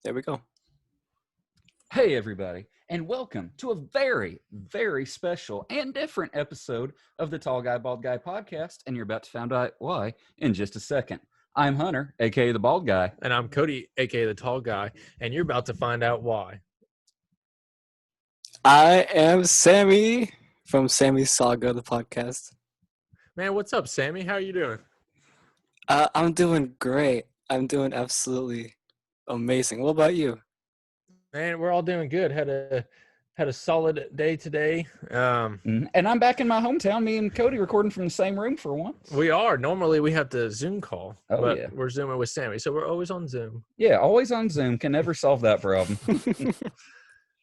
There we go. Hey, everybody, and welcome to a very, very special and different episode of the Tall Guy, Bald Guy podcast, and you're about to find out why in just a second. I'm Hunter, a.k.a. the Bald Guy. And I'm Kody, a.k.a. the Tall Guy, and you're about to find out why. I am Sammy from Sammy's Saga, the podcast. Man, what's up, Sammy? How are you doing? I'm doing great. I'm doing absolutely amazing. What about you? Man, we're all doing good. Had a solid day today. And I'm back in my hometown. Me and Kody recording from the same room for once. We are. Normally, we have to Zoom call, but yeah. we're Zooming with Sammy, so we're always on Zoom. Yeah, always on Zoom. Can never solve that problem.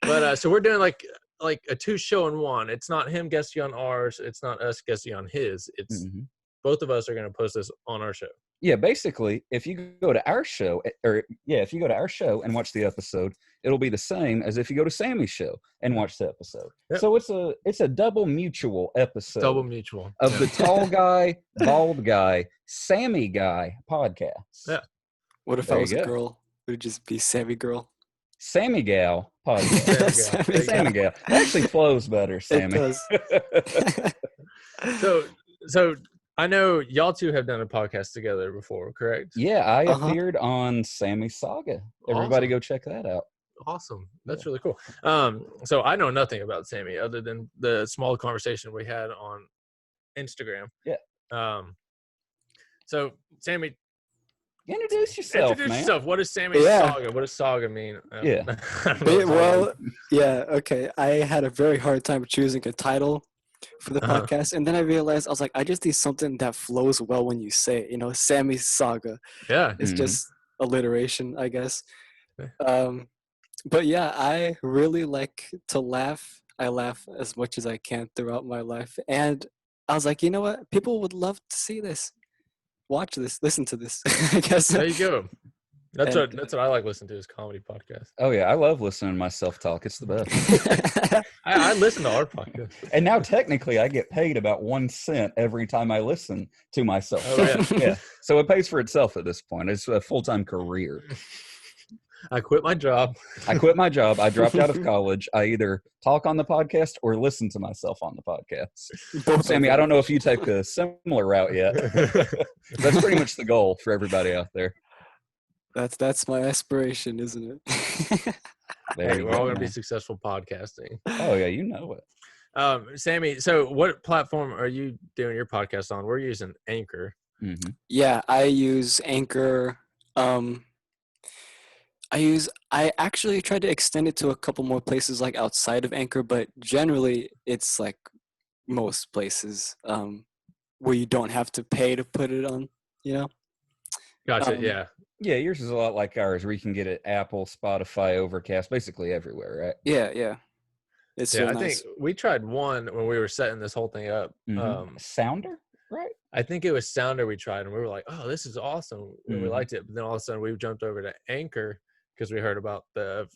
But so we're doing like a 2-show-in-1. It's not him guesting on ours. It's not us guesting on his. It's both of us are going to post this on our show. Yeah, basically, if you go to our show, if you go to our show and watch the episode, it'll be the same as if you go to Sammy's show and watch the episode. Yep. So it's a double mutual episode. Double mutual of the Tall Guy, Bald Guy, Sammy Guy podcast. Yeah. What if I was a girl? Would it just be Sammy Girl? Sammy Gal podcast. Sammy Gal. It actually flows better, Sammy. It does. So I know y'all two have done a podcast together before, correct? Yeah, I appeared on Sammy's Saga. Everybody go check that out. Awesome. That's really cool. So I know nothing about Sammy other than the small conversation we had on Instagram. Yeah. So Sammy, introduce yourself, man. What is Sammy's Saga? What does Saga mean? Yeah. Okay. I had a very hard time choosing a title for the podcast, and then I realized I was like, I just need something that flows well when you say it. You know, Sammy's Saga. Yeah. It's just alliteration, I guess. But yeah, I really like to laugh. I laugh as much as I can throughout my life. And I was like, you know what? People would love to see this. Watch this. Listen to this. I guess. There you go. That's what I like listening to is comedy podcasts. Oh, yeah. I love listening to myself talk. It's the best. I listen to our podcast. And now technically I get paid about 1 cent every time I listen to myself. Oh, yeah. So it pays for itself at this point. It's a full-time career. I quit my job. I dropped out of college. I either talk on the podcast or listen to myself on the podcast. Sammy, I don't know if you take a similar route yet. That's pretty much the goal for everybody out there. That's my aspiration, isn't it? We're all going to be successful podcasting. Oh, yeah, you know it. Sammy, so what platform are you doing your podcast on? We're using Anchor. Mm-hmm. Yeah, I use Anchor. I actually tried to extend it to a couple more places like outside of Anchor, but generally it's like most places where you don't have to pay to put it on, you know? Gotcha, yeah. Yeah, yours is a lot like ours where you can get it Apple, Spotify, Overcast, basically everywhere, right? Yeah. It's I nice. think we tried one when we were setting this whole thing up. Sounder, right? I think it was Sounder we tried, and we were like, oh, this is awesome. And we liked it. But then all of a sudden we jumped over to Anchor because we heard about the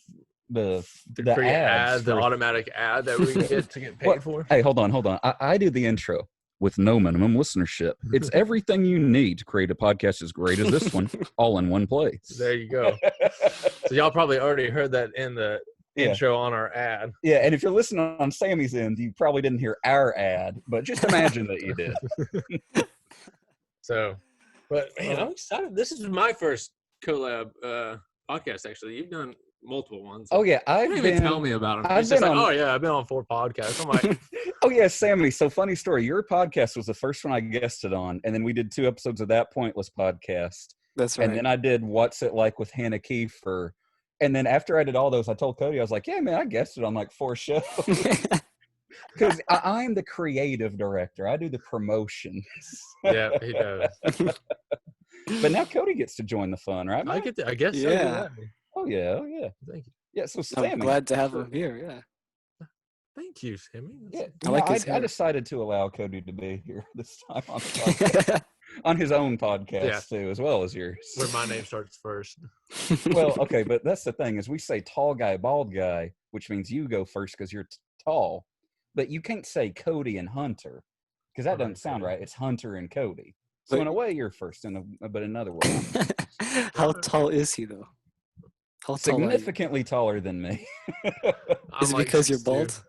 ads, the automatic ad that we can get to get paid for. Hey, hold on. I do the intro with no minimum listenership. It's everything you need to create a podcast as great as this one, all in one place. There you go. So y'all probably already heard that in the intro on our ad. Yeah, and if you're listening on Sammy's end, you probably didn't hear our ad, but just imagine that you did. So, but man, I'm excited. This is my first collab podcast, actually. You've done multiple ones. Oh, yeah. Even tell me about them. I've been on 4 podcasts. I'm like, oh, yeah, Sammy. So funny story. Your podcast was the first one I guested on, and then we did 2 episodes of That Pointless podcast. That's right. And then I did What's It Like with Hannah Kiefer. And then after I did all those, I told Kody, I was like, yeah, man, I guested on like 4 shows. Because I'm the creative director. I do the promotions. Yeah, he does. But now Kody gets to join the fun, right? I guess. Yeah. So. Oh, yeah. Thank you. Yeah, so Sammy. I'm glad to have him here, yeah. Thank you, Sammy. Yeah, I decided to allow Kody to be here this time on the podcast. On his own podcast, too, as well as yours. Where my name starts first. Well, okay, but that's the thing, is we say tall guy, bald guy, which means you go first because you're tall. But you can't say Kody and Hunter, because that doesn't sound right. It's Hunter and Kody. So in a way, you're first, but in another way. How tall is he, though? How tall are you? Significantly taller than me. I'm Is it like because you're 6'2". bald?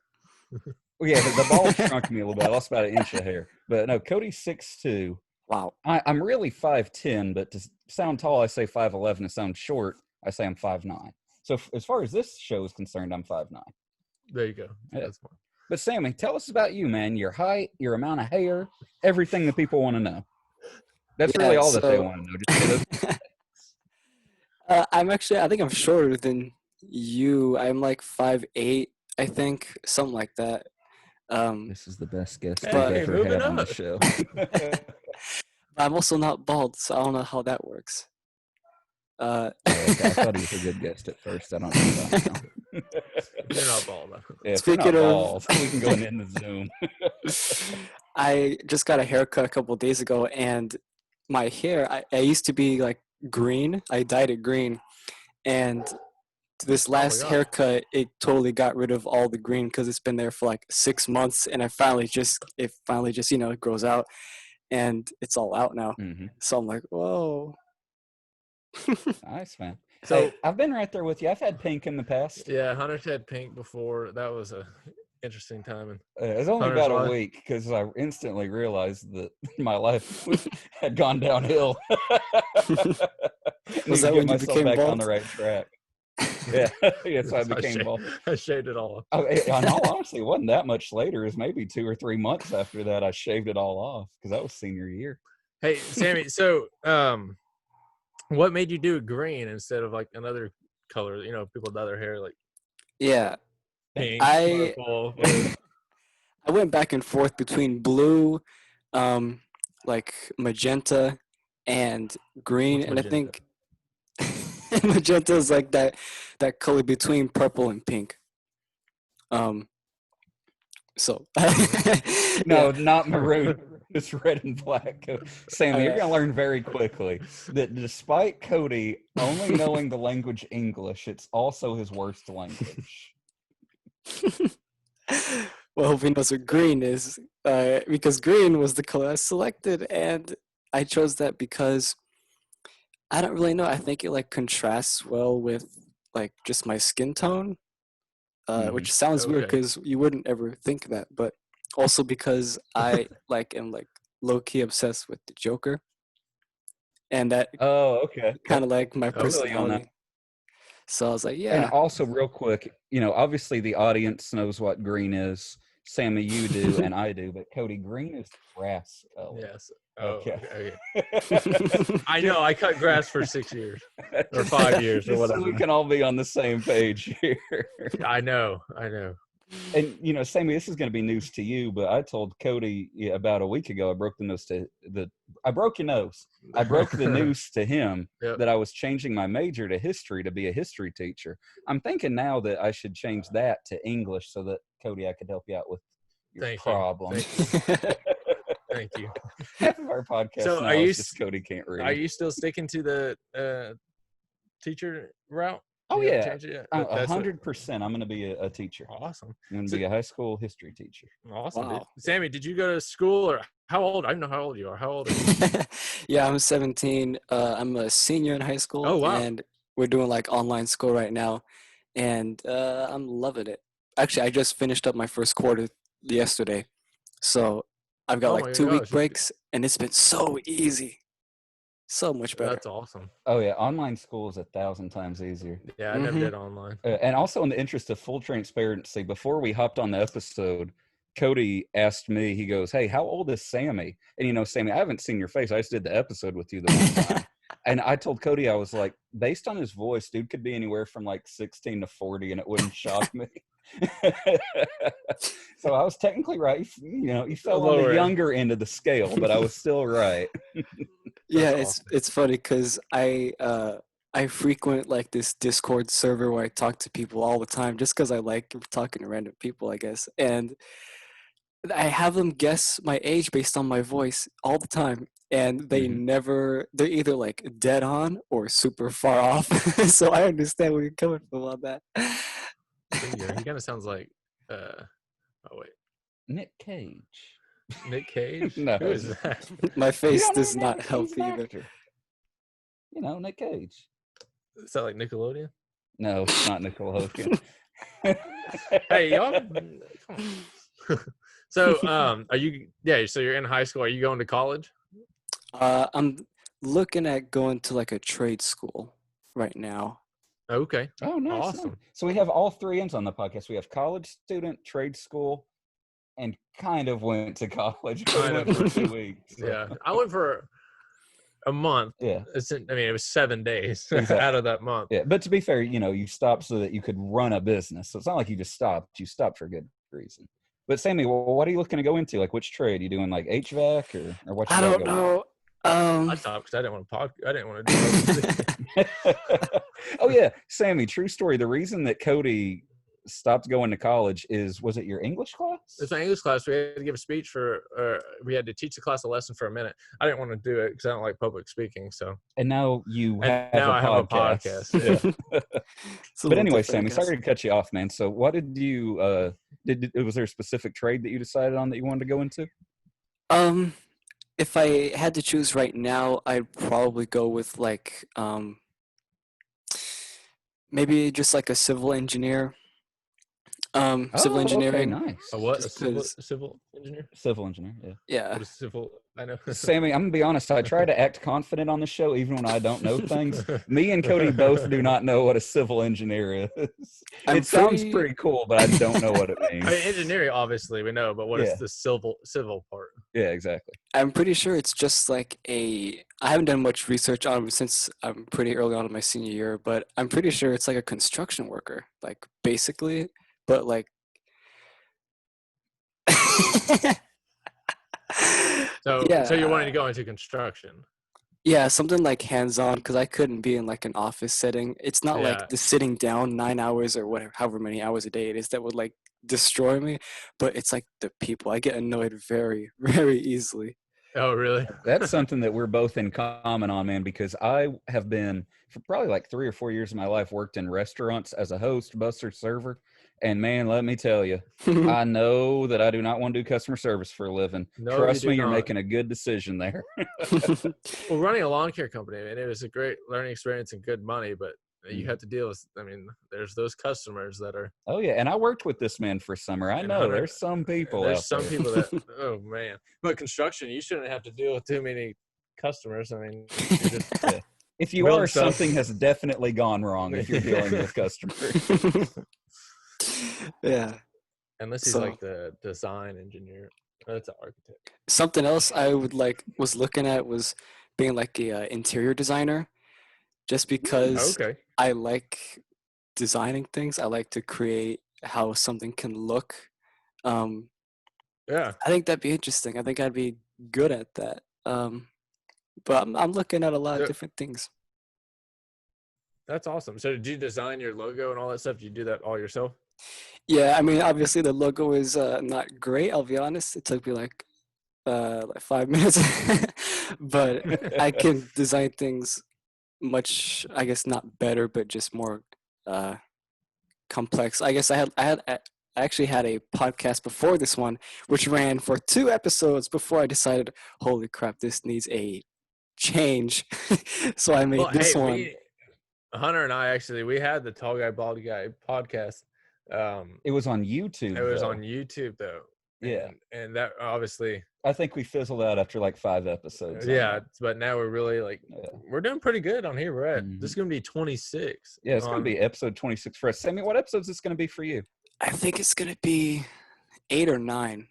Well, yeah, the bald shrunk me a little bit. I lost about an inch of hair. But no, Cody's 6'2". Wow. I'm really 5'10", but to sound tall, I say 5'11". To sound short, I say I'm 5'9". So as far as this show is concerned, I'm 5'9". There you go. Yeah. That's fine. But Sammy, tell us about you, man. Your height, your amount of hair, everything that people want to know. That's really all that they want to know. Just say those. I think I'm shorter than you. I'm like 5'8", I think, something like that. This is the best guest we've But- ever moving had on the up. show. I'm also not bald, so I don't know how that works. Oh, okay. I thought he was a good guest at first. I don't know about now. You're not bald. Though. Yeah, if Speaking you're not of- bald, we can go in the Zoom. I just got a haircut a couple of days ago, and my hair, I used to be like green. I dyed it green, and this last God. haircut, it totally got rid of all the green because it's been there for like 6 months, and it finally just it grows out, and it's all out now. Mm-hmm. So I'm like, whoa. Nice, man. So- Hey, I've been right there with you. I've had pink in the past. Yeah, Hunter's had pink before. That was a interesting time. And It was only Hunter's about a life. week because I instantly realized that my life had gone downhill. Was that when you became back on bald? the right track? Yeah, yes, I became bald. I shaved it all. Oh, in all honesty, it wasn't that much later. It was maybe 2 or 3 months after that I shaved it all off because that was senior year. Hey, Sammy. So, what made you do green instead of like another color? You know, people dye their hair like Yeah, pink, I purple. blue. I went back and forth between blue, like magenta, and green, What's and I magenta? think magenta is like that color between purple and pink. So No, yeah. not maroon. It's red and black. Sammy, you're Okay. going to learn very quickly that despite Cody only knowing the language English, it's also his worst language. Well, hope he knows what green is, because green was the color I selected, and I chose that because I don't really know. I think it like contrasts well with like just my skin tone, which sounds weird Okay. because you wouldn't ever think that, but also because I am low key obsessed with the Joker, and that Oh, okay. kind of like my I feel you on that. personality. So I was like, And yeah, also, real quick, obviously the audience knows what green is. Sammy, you do, and I do, but Cody, green is grass color. Yes. Oh, Okay. okay. I know. I cut grass for 6 years or 5 years or Just so whatever. we can all be on the same page here. I know. And Sammy, this is going to be news to you, but I told Cody about a week ago. I broke the news I broke your nose. I broke the news to him Yep. that I was changing my major to history to be a history teacher. I'm thinking now that I should change that to English so that Cody, I could help you out with your Thank you. problem. Thank you. Half of our podcast So now are you is just Cody can't read. Are you still sticking to the teacher route? Oh, You haven't yeah. changed it yet? That's 100%. I'm going to be a teacher. awesome. I'm going to be a high school history teacher. Awesome. Dude. Wow. Sammy, did you go to school or how old? I don't know how old you are. How old are you? Yeah, I'm 17. I'm a senior in high school. Oh, wow. And we're doing like online school right now, and I'm loving it. Actually, I just finished up my first quarter yesterday, so I've got Oh my like 2 week gosh. breaks, and it's been so easy, so much better. That's awesome. Oh, yeah. Online school is 1,000 times easier. Yeah, I never Mhm. did online. And also, in the interest of full transparency, before we hopped on the episode, Cody asked me, he goes, "Hey, how old is Sammy?" And Sammy, I haven't seen your face. I just did the episode with you the one time. And I told Cody, I was like, based on his voice, dude could be anywhere from like 16 to 40, and it wouldn't shock me. So I was technically right. You fell on Lower the end. younger end of the scale, but I was still right. Yeah, That's it's funny because I frequent like this Discord server where I talk to people all the time just because I like talking to random people, I guess. And I have them guess my age based on my voice all the time, and they're either like dead on or super far off. So I understand where you're coming from on that. He kind of sounds like oh wait, Nick Cage. Nick Cage. No. Who is that? My You face don't does remember? not help He's an either. actor. Nick Cage. Is that like Nickelodeon? No, it's not Nickelodeon. Hey, y'all. Come on. So, are you? Yeah. So you're in high school. Are you going to college? I'm looking at going to like a trade school right now. Okay. Oh, nice. Awesome. Nice. So we have all three ends on the podcast. We have college student, trade school, and kind of went to college. We went for 2 weeks. So. Yeah, I went for a month. Yeah. It was 7 days Exactly. out of that month. Yeah, but to be fair, you stopped so that you could run a business. So it's not like you just stopped. You stopped for a good reason. But Sammy, what are you looking to go into? Like, which trade? You doing like HVAC or what? You I got don't going? know. I stopped because I didn't want to do it. Oh yeah, Sammy. True story. The reason that Kody stopped going to college was it your English class? It's my English class. We had to give a speech we had to teach the class a lesson for a minute. I didn't want to do it because I don't like public speaking. So. And now I have a podcast. Yeah. But anyway, Sammy, guess. sorry to cut you off, man. So what did you was there a specific trade that you decided on that you wanted to go into? If I had to choose right now, I'd probably go with like maybe just like a civil engineer. Civil engineering. Okay, nice. A what? A Just civil, 'cause- civil engineer? Civil engineer, yeah. Yeah. What is civil? I know. Sammy, I'm gonna be honest. I try to act confident on the show, even when I don't know things. Me and Kody both do not know what a civil engineer is. It sounds pretty cool, but I don't know what it means. I mean, engineering, obviously, we know, but what is the civil part? Yeah, exactly. I'm pretty sure it's just like I haven't done much research on it since I'm pretty early on in my senior year, but I'm pretty sure it's like a construction worker, like basically, but like. So you're wanting to go into construction? Yeah, something like hands-on, because I couldn't be in like an office setting. It's not like the sitting down 9 hours or whatever, however many hours a day it is that would like destroy me, but it's like the people. I get annoyed very, very easily. Oh, really? That's something that we're both in common on, man, because I have been, for probably like 3 or 4 years of my life, worked in restaurants as a host, busser, server. And man, let me tell you, I know that I do not want to do customer service for a living. No, Trust me, you're not. making a good decision there. Well, running a lawn care company, and it was a great learning experience and good money, but you have to deal with, there's those customers that are. Oh, yeah. And I worked with this man for summer. I know there's some people out there. There's some people that, oh, man. But construction, you shouldn't have to deal with too many customers. I mean, just, if you are, something has definitely gone wrong if you're dealing with customers. Yeah. Unless he's like the design engineer. That's an architect. Something else I was looking at was being like a interior designer, just because I like designing things. I like to create how something can look. I think that'd be interesting. I think I'd be good at that. But I'm looking at a lot of different things. That's awesome. So did you design your logo and all that stuff? Did you do that all yourself? Yeah, I mean, obviously the logo is not great. I'll be honest. It took me like 5 minutes, but I can design things much, I guess, not better, but just more complex. I guess I actually had a podcast before this one, which ran for 2 episodes before I decided, holy crap, this needs a change. So I made this one. Hunter and I we had the Tall Guy Bald Guy podcast. It was on YouTube. It was on YouTube though. Yeah, and that obviously. I think we fizzled out after like 5 episodes. Yeah, but now we're really we're doing pretty good on here. We're at this is gonna be 26. Yeah, it's gonna be episode 26 for us. Sammy, what episode is this gonna be for you? I think it's gonna be 8 or 9.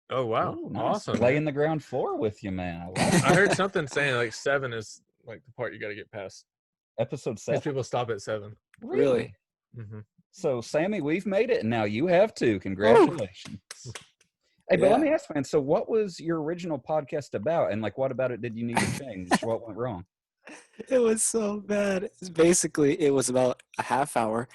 Oh wow, nice. Awesome! Laying the ground floor with you, man. I heard something saying like 7 is like the part you got to get past. Episode 7. Most people stop at 7. Really? Mm-hmm. So, Sammy, we've made it, and now you have too. Congratulations. Hey, but let me ask, man. So, what was your original podcast about, and like, what about it did you need to change? What went wrong? It was so bad. Basically, it was about a half hour.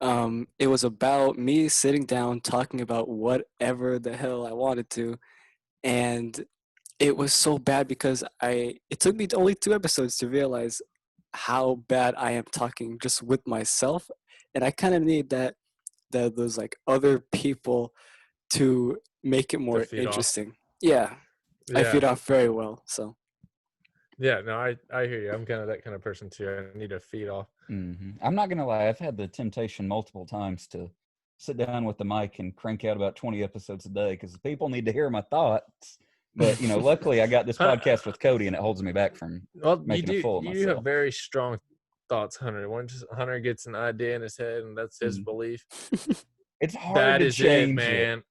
It was about me sitting down talking about whatever the hell I wanted to, and it was so bad because it took me only 2 episodes to realize how bad I am talking just with myself, and I kind of need those like other people to make it more interesting. Yeah, I feed off very well. So yeah, no, I hear you. I'm kind of that kind of person too. I need to feed off. I'm not gonna lie, I've had the temptation multiple times to sit down with the mic and crank out about 20 episodes a day because people need to hear my thoughts. But luckily I got this podcast with Kody, and it holds me back from making a fool of myself. You have very strong thoughts, Hunter. Once Hunter gets an idea in his head and that's his belief, it's hard that to is change it, man.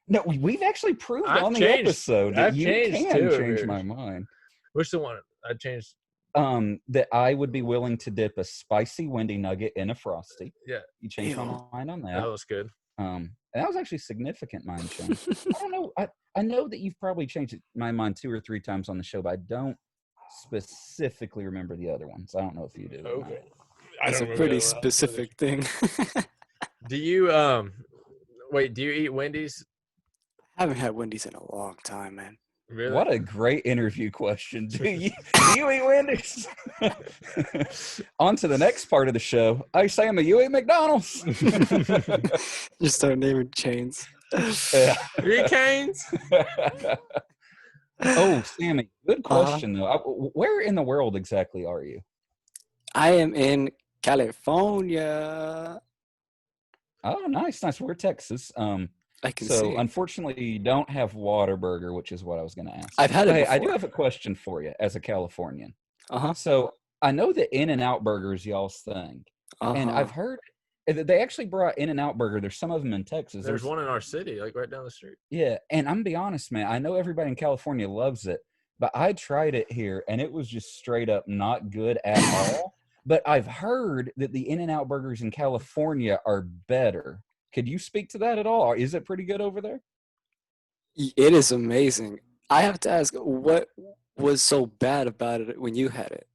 No, we've actually proved on the episode that you can change my mind. Which the one I changed? That I would be willing to dip a spicy Wendy nugget in a Frosty. Yeah. You changed my mind on that. That was good. And that was actually significant mind change. I don't know. I know that you've probably changed my mind 2 or 3 times on the show, but I don't specifically remember the other ones. I don't know if you do. Okay. That's a pretty specific thing. Do you wait, do you eat Wendy's? I haven't had Wendy's in a long time, man. Really? What a great interview question. Do you eat Wendy's? On to the next part of the show. Hey, Sammy, you eat McDonald's? Just start naming chains. Yeah. You eat Cane's? Oh, Sammy, good question, though. Where in the world exactly are you? I am in California. Oh, nice. We're Texas. I can so see. Unfortunately, you don't have Whataburger, which is what I was going to ask. I've had it before. I do have a question for you as a Californian. Uh-huh. So I know that In-N-Out Burger is y'all's thing. And I've heard they actually brought In-N-Out Burger. There's some of them in Texas. There's one in our city, like right down the street. Yeah, and I'm going to be honest, man. I know everybody in California loves it, but I tried it here, and it was just straight up not good at all. But I've heard that the In-N-Out Burgers in California are better. Could you speak to that at all? Or is it pretty good over there? It is amazing. I have to ask, what was so bad about it when you had it?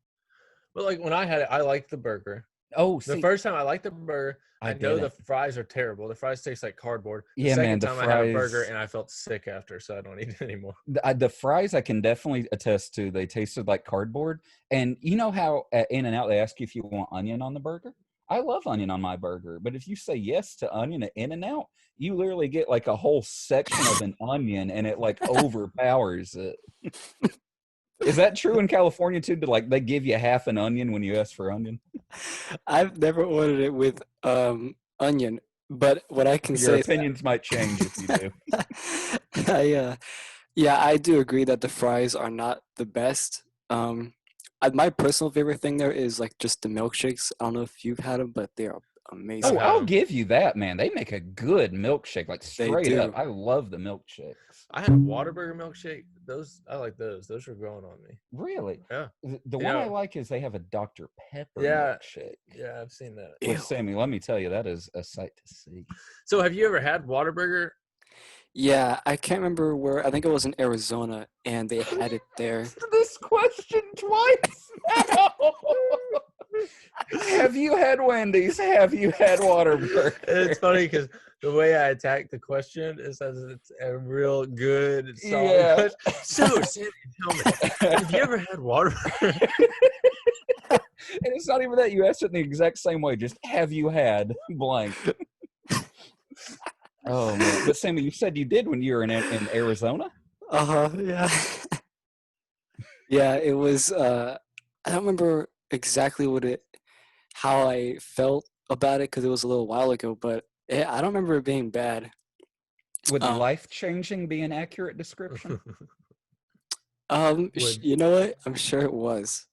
Well, like when I had it, I liked the burger. Oh, the first time I liked the burger. I know the fries are terrible. The fries taste like cardboard. The second time I had a burger and I felt sick after, so I don't eat it anymore. The fries I can definitely attest to. They tasted like cardboard. And you know how at In-N-Out they ask you if you want onion on the burger? I love onion on my burger, but if you say yes to onion at In-N-Out, you literally get like a whole section of an onion, and it like overpowers it. Is that true in California too? Like they give you half an onion when you ask for onion? I've never ordered it with onion, but what I can say, your opinions might change if you do. I do agree that the fries are not the best. My personal favorite thing there is like just the milkshakes. I don't know if you've had them, but they are amazing. Oh, I'll give you that, man. They make a good milkshake, like straight up. I love the milkshakes. I had a Whataburger milkshake. Those I like those. Those were growing on me. Really? Yeah. The one I like is they have a Dr. Pepper milkshake. Yeah, I've seen that. Well, Sammy, let me tell you, that is a sight to see. So have you ever had Whataburger? Yeah, I can't remember where. I think it was in Arizona, and they had it there. This question twice. Have you had Wendy's? Have you had Whataburger? It's funny because the way I attack the question is as it's a real good, solid question. So, Sammy, tell me, have you ever had Whataburger? And it's not even that. You asked it in the exact same way. Just have you had blank? Oh man! But Sammy, you said you did when you were in Arizona. Yeah. Yeah, it was. I don't remember exactly how I felt about it because it was a little while ago. But I don't remember it being bad. Would life-changing be an accurate description? You know what? I'm sure it was.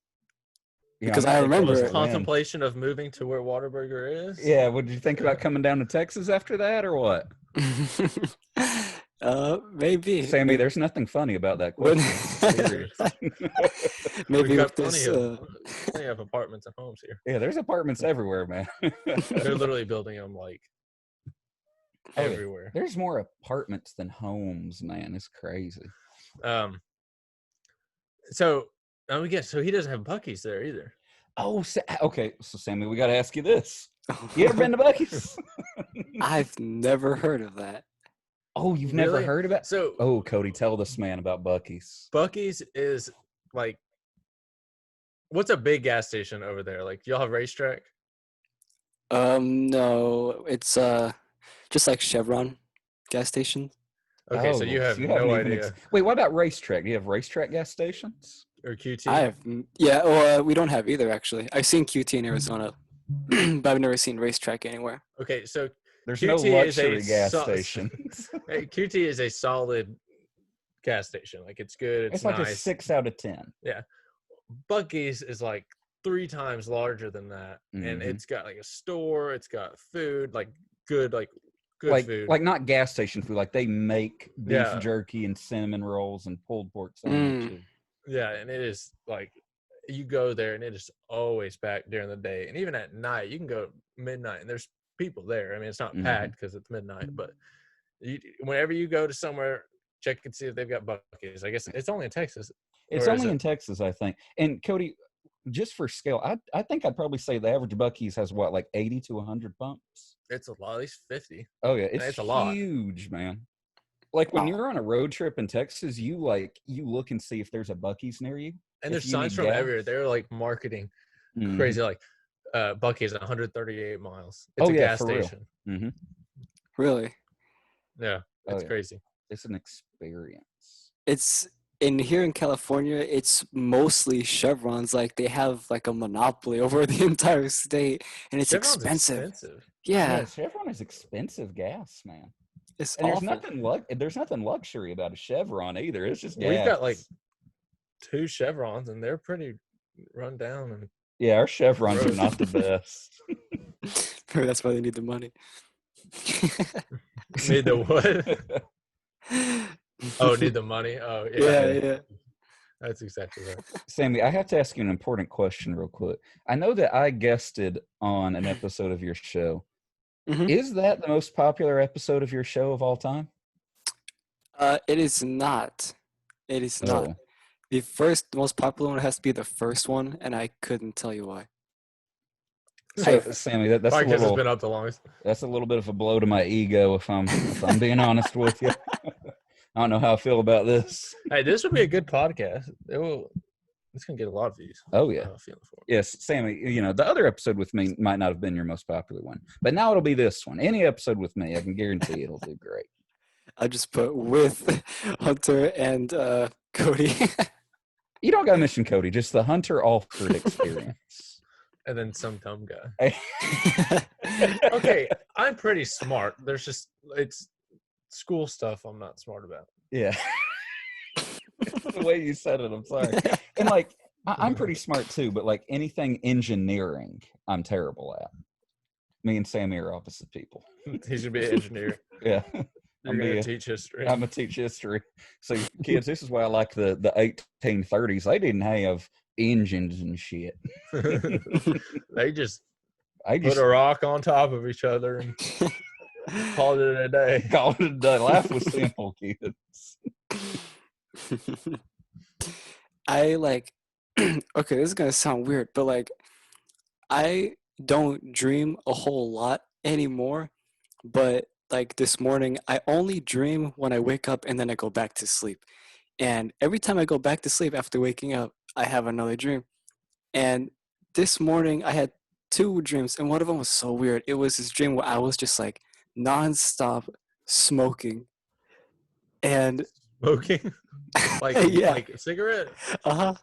Yeah, because I remember contemplation of moving to where Whataburger is. Yeah, what did you think about coming down to Texas after that, or what? Maybe. Sammy, there's nothing funny about that question. Maybe with plenty of apartments and homes here. Yeah, there's apartments everywhere, man. They're literally building them like everywhere. There's more apartments than homes, man. It's crazy. So he doesn't have Buc-ee's there either. Oh, okay. So Sammy, we got to ask you this: you ever been to Buc-ee's? I've never heard of that. Oh, you've never heard of it? So, Kody, tell this man about Buc-ee's. Buc-ee's is like, what's a big gas station over there? Like, do y'all have Racetrack? No, it's just like Chevron gas station. Okay, so you have no idea. Wait, what about Racetrack? Do you have Racetrack gas stations? Or QT? I have, yeah. Well, we don't have either, actually. I've seen QT in Arizona. but I've never seen Racetrack anywhere. Okay, so There's QT no is luxury a gas so- stations. Hey, QT is a solid gas station. Like it's good. It's like nice. a 6 out of 10. Yeah. Buc-ee's is like 3 times larger than that, and Mhm. it's got like a store. It's got food, like good food. Like not gas station food. Like they make beef Yeah. jerky and cinnamon rolls and pulled pork Mm. sandwiches. Yeah, and it is like you go there and it is always packed during the day, and even at night you can go midnight and there's people there. I mean, it's not Mhm. packed because it's midnight, but whenever you go to somewhere, check and see if they've got Buc-ee's. I guess it's only in Texas. It's Or is only it- in Texas, I think. And Cody, just for scale, I think I'd probably say the average Buc-ee's has what, like 80 to 100 pumps? It's a lot, at least 50. Oh yeah, it's It's a lot. huge, man. Like when Wow. you're on a road trip in Texas, you look and see if there's a Buc-ee's near you. And If there's you signs need from gas. everywhere. They're like marketing Mhm. crazy, like Buc-ee's at 138 miles. It's Oh, a yeah, gas for real. station. Mhm. Really? Yeah, Oh, it's yeah. crazy. It's an experience. It's here in California, it's mostly Chevrons. Like they have like a monopoly over the entire state, and it's Chevron's expensive. Yeah, Yeah, Chevron is expensive gas, man. it's And awful. there's nothing luxury about a Chevron either. It's just gas. We've got like 2 Chevrons, and they're pretty run down. And yeah, our Chevrons are Gross. not the best. Maybe that's why they need the money. need the what? Oh, need the money. Oh, yeah. yeah. That's exactly right. Sammy, I have to ask you an important question real quick. I know that I guested on an episode of your show. Mhm. Is that the most popular episode of your show of all time? It is not. It is not. Oh. The most popular one has to be the first one, and I couldn't tell you why. Hey, Sammy, that's Probably because it's a been up the longest. little bit of a blow to my ego if I'm being honest with you. I don't know how I feel about this. Hey, this would be a good podcast. It's gonna get a lot of views. Oh yeah. I have a feeling for it. Yes, Sammy, the other episode with me might not have been your most popular one, but now it'll be this one. Any episode with me, I can guarantee it'll do great. I just put with Hunter and Cody. You don't got to mention Cody, just the Hunter Alford experience. And then some dumb guy. Okay, I'm pretty smart. It's school stuff I'm not smart about. Yeah. The way you said it, I'm sorry. And like, I'm pretty smart too, but like anything engineering, I'm terrible at. Me and Sammy are opposite people. He should be an engineer. Yeah. You're going to teach history. I'm going to teach history. So, kids, this is why I like the 1830s. They didn't have engines and shit. They just put a rock on top of each other and called it a day. Called it a day. Life was simple, kids. I like, okay, this is going to sound weird, but like, I don't dream a whole lot anymore, but like this morning, I only dream when I wake up and then I go back to sleep. And every time I go back to sleep after waking up, I have another dream. And this morning, I had 2 dreams, and one of them was so weird. It was this dream where I was just like nonstop smoking. And Smoking? Like a cigarette? uh-huh.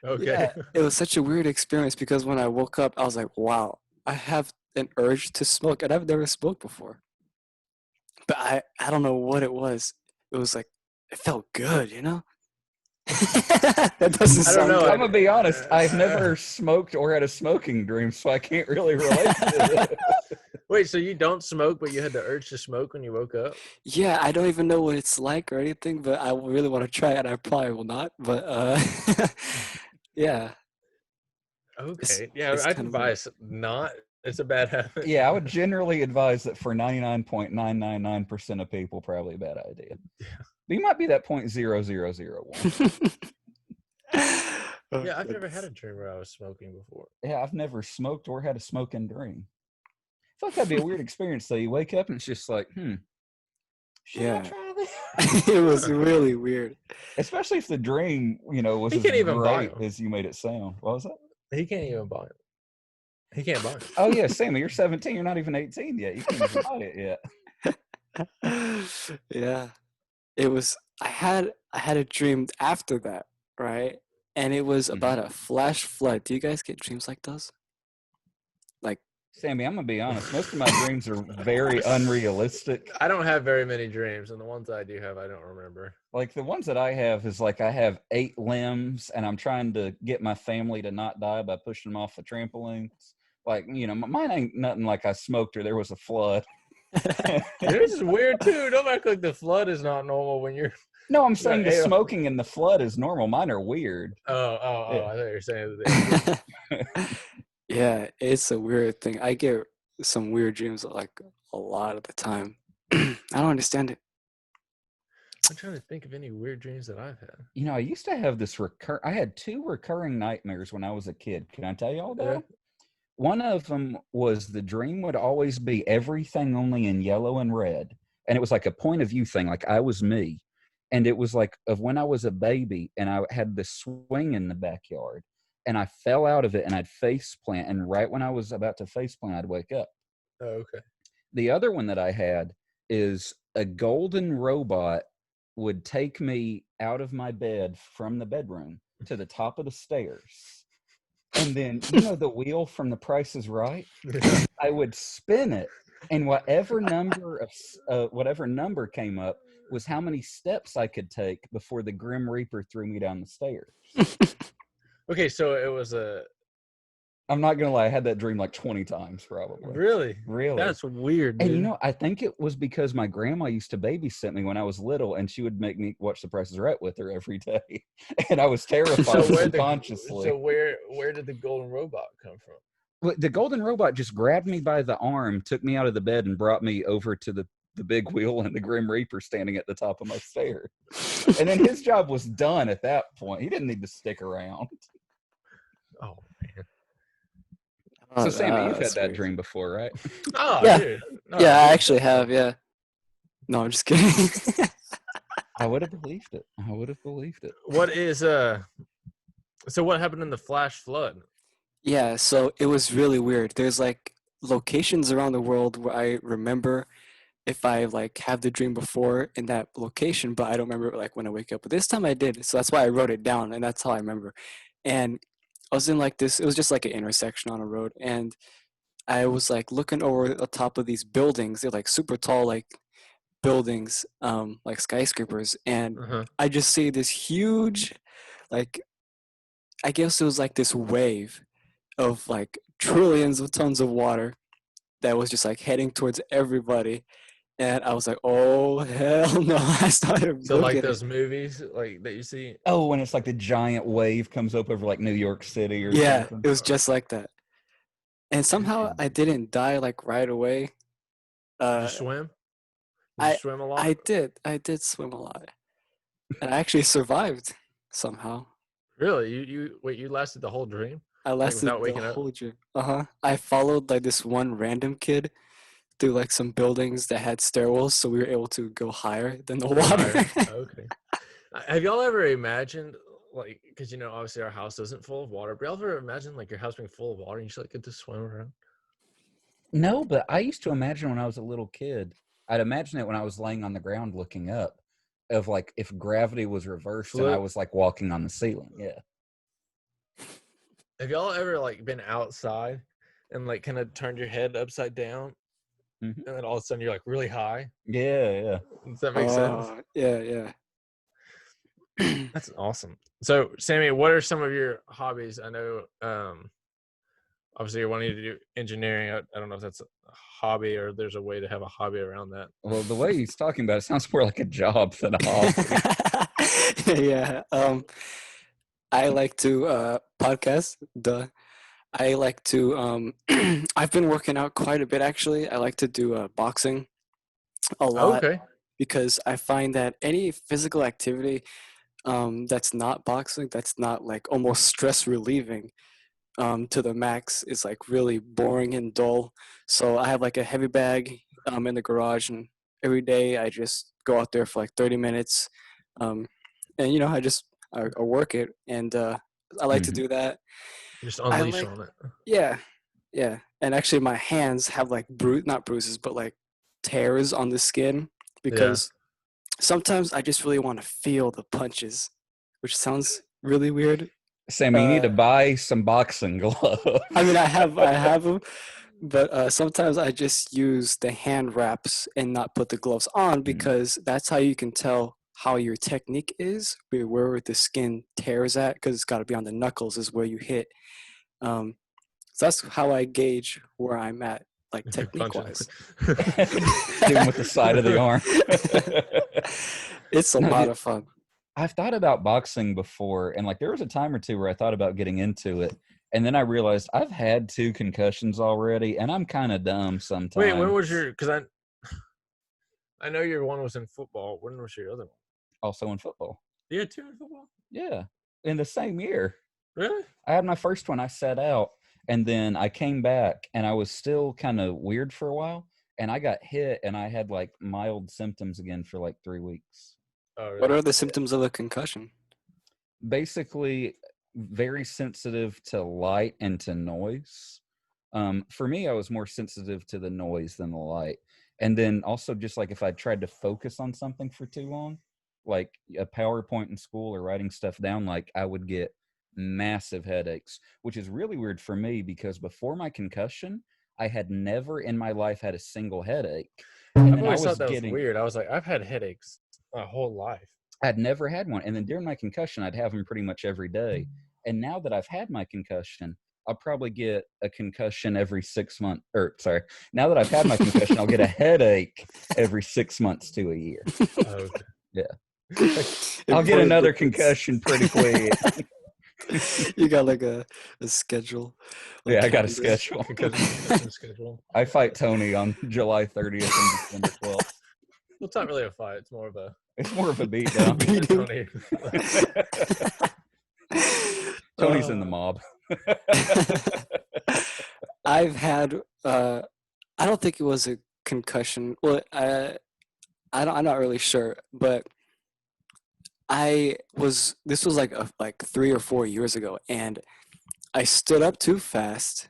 Okay. Yeah, it was such a weird experience because when I woke up, I was like, wow, I have an urge to smoke, and I've never smoked before. But I don't know what it was. It was like, it felt good, you know? That doesn't I don't sound know. good. I'm going to be honest. I've never smoked or had a smoking dream, so I can't really relate to it. Wait, so you don't smoke, but you had the urge to smoke when you woke up? Yeah, I don't even know what it's like or anything, but I really want to try it. I probably will not, but yeah. Okay. Yeah, it's I'd kind of advise not. It's a bad habit. Yeah, I would generally advise that for 99.999% of people, probably a bad idea. Yeah. But you might be that 0.0001. Oh, Yeah, I've never goodness. had a dream where I was smoking before. Yeah, I've never smoked or had a smoking dream. I feel like that'd be a weird experience though. You wake up and it's just like, should I Yeah. try this? It was really weird. Especially if the dream, was He as can't even buy great them. as you made it sound. What was that? He can't even buy it. He can't buy it. Oh yeah, Sammy, you're 17. You're not even 18 yet. You can't even buy it yet. Yeah. It was I had a dream after that, right? And it was about a flash flood. Do you guys get dreams like those? Sammy, I'm gonna be honest. Most of my dreams are very unrealistic. I don't have very many dreams, and the ones I do have, I don't remember. Like the ones that I have is like I have 8 limbs, and I'm trying to get my family to not die by pushing them off the trampolines. Like, you know, mine ain't nothing like I smoked or there was a flood. Yours is weird too. Don't act like the flood is not normal when you're. No, I'm saying the smoking and the flood is normal. Mine are weird. Oh! Yeah. I thought you were saying that. Yeah, it's a weird thing. I get some weird dreams like a lot of the time. I don't understand it. I'm trying to think of any weird dreams that I've had. You know, I used to have this I had 2 recurring nightmares when I was a kid. Can I tell you all about them? One of them was the dream would always be everything only in yellow and red. And it was like a point of view thing, like I was me. And it was like of when I was a baby and I had this swing in the backyard and I fell out of it and I'd face plant. And right when I was about to face plant, I'd wake up. Oh, okay. The other one that I had is a golden robot would take me out of my bed from the bedroom to the top of the stairs. And then, you know, the wheel from The Price is Right? I would spin it, and whatever number came up was how many steps I could take before the Grim Reaper threw me down the stairs. Okay, so it was a. I'm not gonna lie, I had that dream like 20 times probably. Really? That's weird, dude. And you know, I think it was because my grandma used to babysit me when I was little, and she would make me watch The Price is Right with her every day, and I was terrified subconsciously. So where did the golden robot come from? Well, the golden robot just grabbed me by the arm, took me out of the bed, and brought me over to the big wheel and the Grim Reaper standing at the top of my stairs. And then his job was done at that point. He didn't need to stick around. Oh man. So Sammy, you've had that dream before, right? Oh yeah, dude. No, yeah, I actually have. Yeah. No, I'm just kidding. I would have believed it. What is So what happened in the flash flood? Yeah, so it was really weird. There's like locations around the world where I remember if I like have the dream before in that location, but I don't remember like when I wake up. But this time I did, so that's why I wrote it down, and that's how I remember. And I was in like this, it was just like an intersection on a road, and I was like looking over the top of these buildings. They're like super tall, like buildings, like skyscrapers, and I just see this huge, like, I guess it was like this wave of like trillions of tons of water that was just like heading towards everybody. And I was like, oh, hell no. I started So like those movies like that you see? Oh, when it's like the giant wave comes up over like New York City or yeah, something. it was just like that. And somehow I didn't die like right away. Did you swim? Did you swim a lot? I did swim a lot. And I actually survived somehow. Really? You lasted the whole dream? I lasted the whole dream. I followed like this one random kid through like some buildings that had stairwells, so we were able to go higher than the water. Okay. Have y'all ever imagined, like, because you know obviously our house isn't full of water, but y'all ever imagined like your house being full of water and you just like get to swim around? No, but I used to imagine when I was a little kid. I'd imagine it when I was laying on the ground looking up, of like if gravity was reversed and I was like walking on the ceiling. Yeah. Have y'all ever like been outside and like kind of turned your head upside down? And then all of a sudden you're like really high. Yeah. Does that make sense? Yeah. That's awesome. So, Sammy, what are some of your hobbies? I know, obviously, you're wanting to do engineering. I don't know if that's a hobby or there's a way to have a hobby around that. Well, the way he's talking about it sounds more like a job than a hobby. Yeah. I like to podcast. I like to I've been working out quite a bit actually. I like to do boxing a lot. Okay. Because I find that any physical activity that's not boxing, that's not like almost stress relieving to the max, is like really boring and dull. So I have like a heavy bag in the garage, and every day I just go out there for like 30 minutes, and you know I work it, and I like to do that. Just unleash on it. Yeah. And actually, my hands have like not bruises, but like tears on the skin because sometimes I just really want to feel the punches, which sounds really weird. Sammy, you need to buy some boxing gloves. I mean, I have them, But sometimes I just use the hand wraps and not put the gloves on because that's how you can tell how your technique is, where the skin tears at, because it's got to be on the knuckles is where you hit. So that's how I gauge where I'm at, like If you're technique punching. wise. Hit him with the side of the arm. It's a No, lot dude, of fun. I've thought about boxing before, and like there was a time or two where I thought about getting into it, and then I realized I've had 2 concussions already, and I'm kind of dumb sometimes. Wait, when was your? Because I know your one was in football. When was your other one? Also in football? You had 2 in football? Yeah, in the same year. Really? I had my first one. I sat out, and then I came back, and I was still kind of weird for a while, and I got hit, and I had like mild symptoms again for like 3 weeks. Oh, really? What are the symptoms of a concussion? Basically, very sensitive to light and to noise. For me, I was more sensitive to the noise than the light. And then also just like if I tried to focus on something for too long, like a PowerPoint in school or writing stuff down, like I would get massive headaches, which is really weird for me because before my concussion, I had never in my life had a single headache. And I've then I always was thought that was getting, weird. I was like, I've had headaches my whole life. I'd never had one. And then during my concussion, I'd have them pretty much every day. And now that I've had my concussion, I'll probably get a concussion every 6 months. Or sorry, now that I've had my concussion, I'll get a headache every 6 months to a year. Oh, okay. Yeah. I'll get another concussion pretty quick. You got like a schedule. Like Yeah, I got a calendar. schedule. Concussion schedule. I fight Tony on July 30th and December 12th. Well, it's not really a fight. It's more of a It's more of a beatdown. Beating. Tony's in the mob. I've had I don't think it was a concussion. Well, I'm not really sure, but this was like 3 or 4 years ago, and I stood up too fast,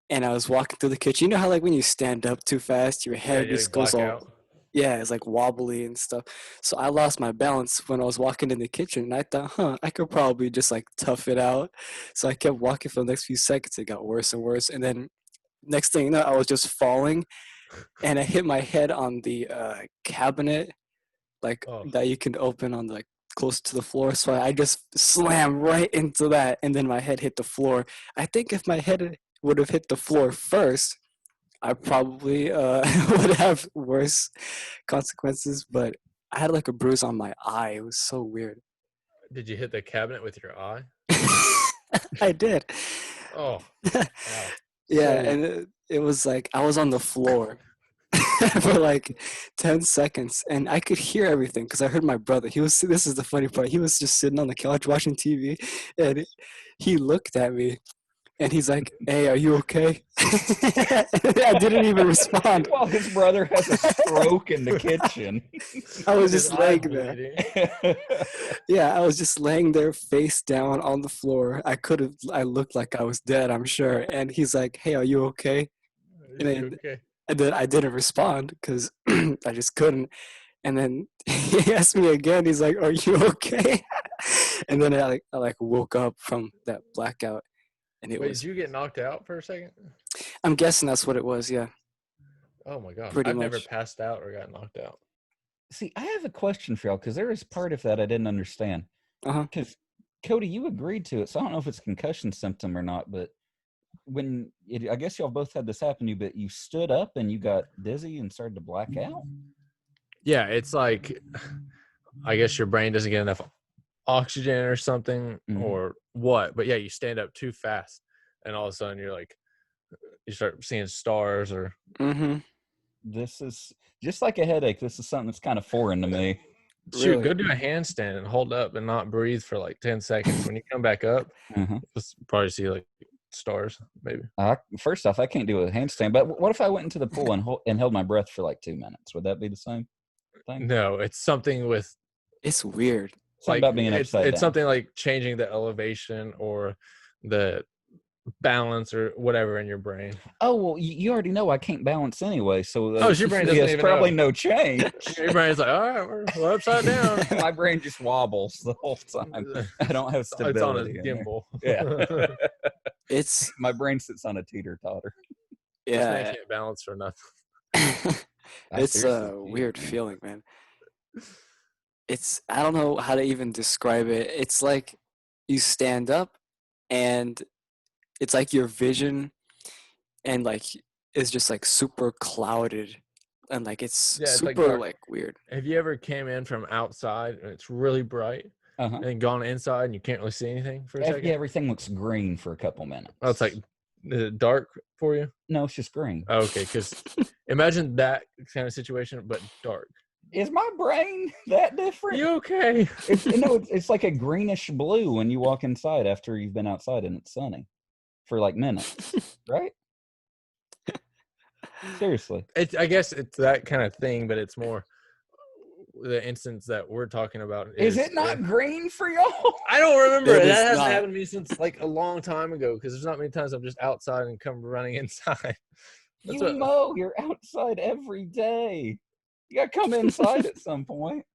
and I was walking through the kitchen. You know how like when you stand up too fast, your head you just black goes all out. yeah, it's like wobbly and stuff. So I lost my balance when I was walking in the kitchen, and I thought, I could probably just like tough it out. So I kept walking for the next few seconds. It got worse and worse, and then next thing you know, I was just falling, and I hit my head on the cabinet, like that you can open on like close to the floor. So I just slammed right into that, and then my head hit the floor. I think if my head would have hit the floor first, I probably would have worse consequences, but I had like a bruise on my eye. It was so weird. Did you hit the cabinet with your eye? I did. Oh, wow. Yeah, So- and it was like I was on the floor for like 10 seconds, and I could hear everything because I heard my brother. This is the funny part. He was just sitting on the couch watching TV, and he looked at me. And he's like, "Hey, are you okay?" I didn't even respond. While his brother has a stroke in the kitchen. I was His just eye laying there. bleeding. Yeah, I was just laying there face down on the floor. I looked like I was dead, I'm sure. And he's like, "Hey, are you okay?" Is he And okay? then I didn't respond because I just couldn't. And then he asked me again. He's like, "Are you okay?" And then I woke up from that blackout. And Wait, did you get knocked out for a second? I'm guessing that's what it was, yeah. Oh my god. Pretty I've never much. passed out or got knocked out. See, I have a question for y'all because there is part of that I didn't understand. Uh-huh. Because Cody, you agreed to it, so I don't know if it's a concussion symptom or not. But I guess y'all both had this happen to you, but you stood up and you got dizzy and started to black out. Yeah, it's like I guess your brain doesn't get enough oxygen or something or what. But yeah, you stand up too fast and all of a sudden you start seeing stars or This is just like a headache. This is something that's kind of foreign to me. Shoot, Really? go do a handstand and hold up and not breathe for like 10 seconds. When you come back up, you'll probably see like stars, maybe. First off, I can't do a handstand, but what if I went into the pool and held my breath for like 2 minutes? Would that be the same thing? No, it's something with It's weird. Something about being upside down. It's something like changing the elevation or the balance or whatever in your brain. Oh, well, you already know I can't balance anyway, so your brain doesn't there's even probably know. no change. Your brain's like, all right, we're upside down. My brain just wobbles the whole time. I don't have stability. It's on a gimbal. Yeah. It's My brain sits on a teeter-totter. This man Yeah. can't balance for nothing. I It's seriously a can't, weird man. feeling, man. I don't know how to even describe it. It's like you stand up and it's like your vision and like is just like super clouded and like it's Yeah, it's like super dark. like weird. Have you ever came in from outside and it's really bright, Uh-huh. and then gone inside and you can't really see anything for a second? Yeah, everything looks green for a couple minutes. Oh, it's like dark for you? No, it's just green. Oh, okay, because imagine that kind of situation, but dark. Is my brain that different? You okay? It's like a greenish blue when you walk inside after you've been outside and it's sunny for like minutes, right? Seriously. I guess it's that kind of thing, but it's more the instance that we're talking about. Is it not green for y'all? I don't remember. It That is hasn't not. happened to me since like a long time ago, because there's not many times I'm just outside and come running inside. You're outside every day. You gotta come inside at some point.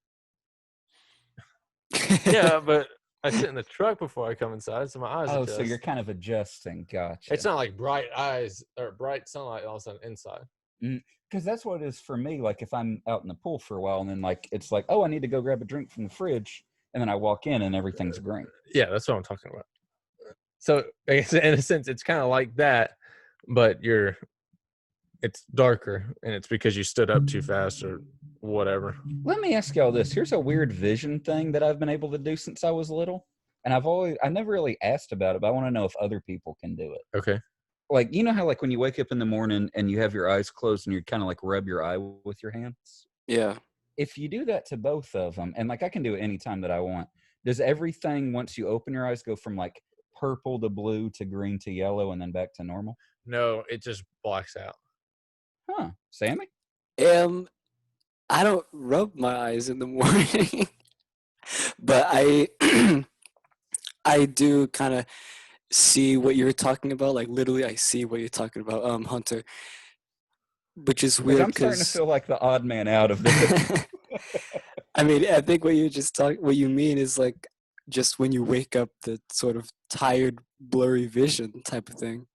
Yeah, but I sit in the truck before I come inside, so my eyes adjust. So you're kind of adjusting. Gotcha. It's not like bright eyes or bright sunlight all of a sudden inside. Because that's what it is for me. Like if I'm out in the pool for a while and then like it's like, oh, I need to go grab a drink from the fridge, and then I walk in and everything's green. Yeah, that's what I'm talking about. So I guess in a sense, it's kind of like that, but it's darker, and it's because you stood up too fast or whatever. Let me ask y'all this. Here's a weird vision thing that I've been able to do since I was little. And I never really asked about it, but I want to know if other people can do it. Okay. Like, you know how like when you wake up in the morning and you have your eyes closed and you kind of like rub your eye with your hands? Yeah. If you do that to both of them, and like I can do it anytime that I want, does everything once you open your eyes go from like purple to blue to green to yellow and then back to normal? No, it just blacks out. Huh. Sammy? I don't rub my eyes in the morning, but I do kind of see what you're talking about. Like literally, I see what you're talking about, Hunter. Which is weird I'm starting to feel like the odd man out of this. I mean, I think what you mean is like just when you wake up, the sort of tired, blurry vision type of thing.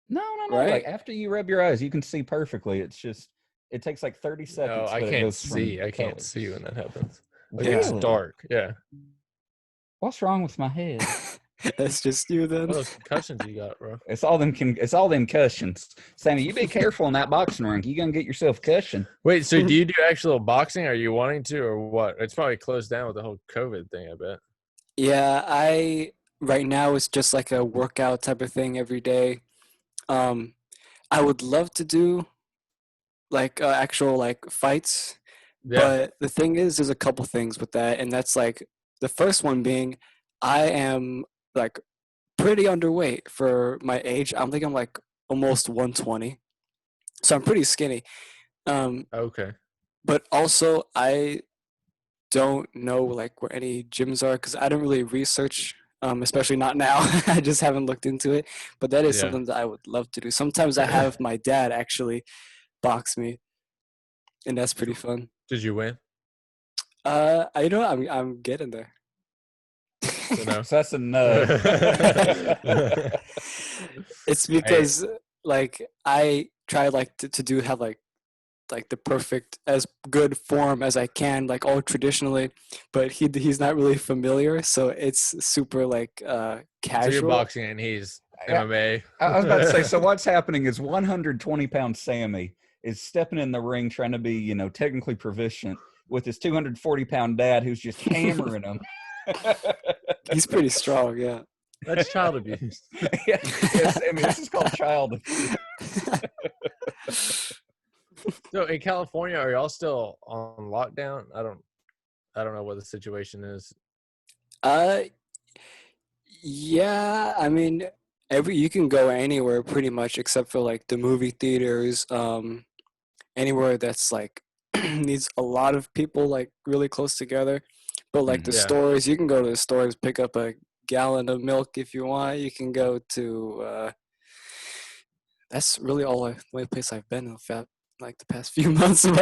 No. Right? Like after you rub your eyes, you can see perfectly. It's just it takes like 30 seconds. No, I but it can't goes from see. I can't colors. see when that happens. Like Really? it's dark. Yeah. What's wrong with my head? That's just you then. What those concussions you got, bro? It's all them cushions. Sammy, you be careful in that boxing ring. You gonna get yourself cushion. Wait, so do you do actual boxing? Are you wanting to, or what? It's probably closed down with the whole COVID thing, I bet. Yeah, right now it's just like a workout type of thing every day. I would love to do like actual like fights, Yeah. but the thing is, there's a couple things with that, and that's like the first one being, I am like pretty underweight for my age. I think I'm like almost 120, so I'm pretty skinny. Okay. But also I don't know like where any gyms are because I don't really research, especially not now. I just haven't looked into it. But that is Yeah. something that I would love to do. Sometimes I have my dad actually box me, and that's pretty fun. Did you win? I'm getting there. So no. So that's enough. It's because like I try like to have like the perfect as good form as I can, like all traditionally, but he's not really familiar, so it's super like casual. So you're boxing and he's MMA. I was about to say, so what's happening is 120-pound Sammy is stepping in the ring trying to be, technically proficient with his 240-pound dad who's just hammering him. He's pretty strong, yeah. That's child abuse. Yes, I mean, this is called child abuse. So in California, are y'all still on lockdown? I don't know what the situation is. Yeah, I mean, you can go anywhere pretty much except for like the movie theaters, anywhere that's like needs a lot of people like really close together. But like the Yeah. stores, you can go to the stores, pick up a gallon of milk if you want. You can go to that's really the only place I've been in like the past few months. So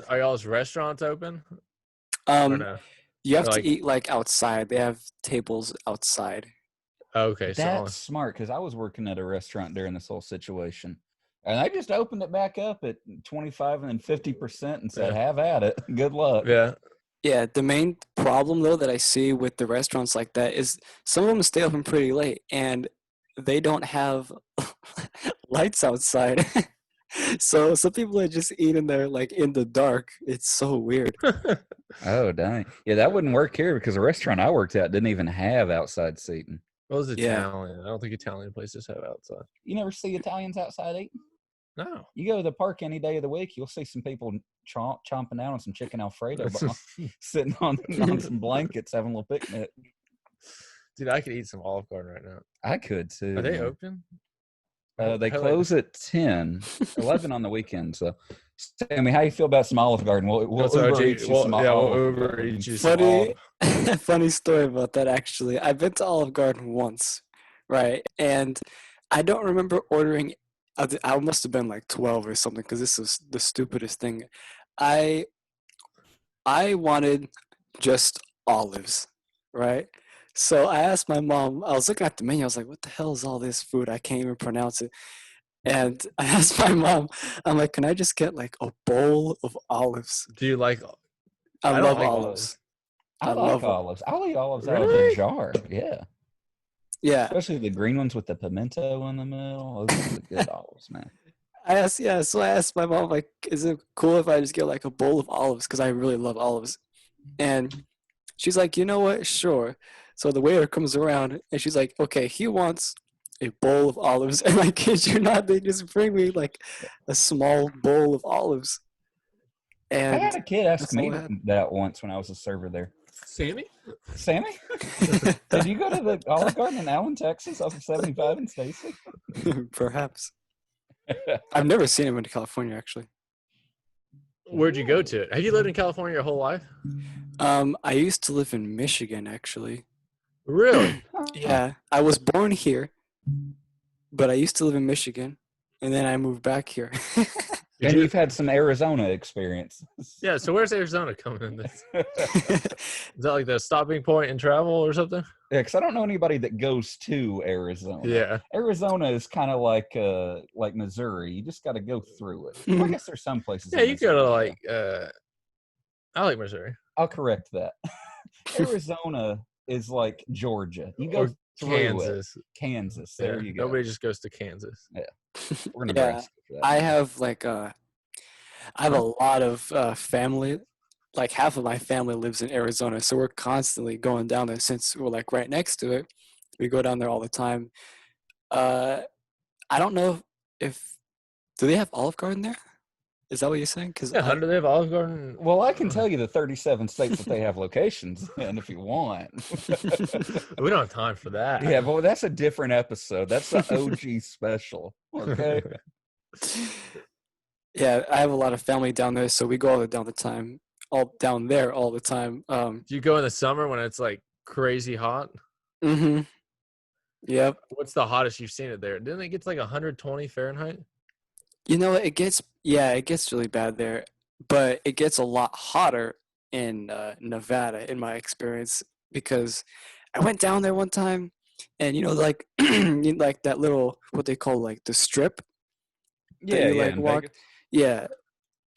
are y'all's restaurants open? Or no? You have Like- to eat like outside. They have tables outside. Okay, so That's smart because I was working at a restaurant during this whole situation. And I just opened it back up at 25 and then 50% and said, Yeah. have at it. Good luck. Yeah. Yeah, the main problem though that I see with the restaurants like that is some of them stay open pretty late and they don't have lights outside. So some people are just eating there like in the dark. It's so weird. Oh, dang. Yeah, that wouldn't work here because the restaurant I worked at didn't even have outside seating. What was Yeah. Italian? I don't think Italian places have outside. You never see Italians outside eating? No. You go to the park any day of the week, you'll see some people chomping down on some chicken Alfredo, sitting on some blankets having a little picnic. Dude, I could eat some Olive Garden right now. I could too. Are they man. open? They close at 10, 11 on the weekend. So, Sammy, how you feel about some Olive Garden? We'll Uber eat you some Olive Garden. Funny story about that actually. I've been to Olive Garden once, right? And I don't remember ordering. I must have been like 12 or something because this was the stupidest thing. I wanted just olives, right? So I asked my mom. I was looking at the menu. I was like, "What the hell is all this food? I can't even pronounce it." And I asked my mom. I'm like, "Can I just get like a bowl of olives?" Do you like? I don't love like olives. I love like olives. I'll eat olives out of Really? a jar. Yeah. Yeah. Especially the green ones with the pimento in the middle. Those are the good olives, man. So I asked my mom, like, is it cool if I just get like a bowl of olives? Because I really love olives. And she's like, you know what? Sure. So the waiter comes around and she's like, okay, he wants a bowl of olives. And I kid you not, they just bring me like a small bowl of olives. I And had a kid ask that's all me I had. that once when I was a server there. Sammy? Sammy, did you go to the Olive Garden in Allen, Texas, off of 75 and Stacy? Perhaps. I've never seen him in California, actually. Where'd you go to it? Have you lived in California your whole life? I used to live in Michigan, actually. Really? Yeah, I was born here, but I used to live in Michigan, and then I moved back here. And you've had some Arizona experience. Yeah, so where's Arizona coming in this? Is that like the stopping point in travel or something? Yeah, because I don't know anybody that goes to Arizona. Yeah. Arizona is kind of like Missouri. You just got to go through it. Well, I guess there's some places. Yeah, in you go to Missouri, like I like Missouri. I'll correct that. Arizona is like Georgia. You go Or through Kansas. it. Kansas. There Yeah, you go. nobody just goes to Kansas. We're Nebraska for that. I have I have a lot of family. Like half of my family lives in Arizona, so we're constantly going down there since we're like right next to it. We go down there all the time. I don't know if do they have Olive Garden there? Is that what you're saying? Because Yeah, how do they have Olive Garden? Well, I can tell you the 37 states that they have locations in if you want. We don't have time for that. Yeah, but that's a different episode. That's the OG special. Okay. yeah, I have a lot of family down there, so we go all down there all the time. Do you go in the summer when it's like crazy hot? Mm-hmm. Yep. What's the hottest you've seen it there? Didn't it get to like 120 Fahrenheit? You know, it gets really bad there, but it gets a lot hotter in Nevada, in my experience, because I went down there one time, and like like that little what they call like the strip. Yeah, you, yeah. like walk. Yeah,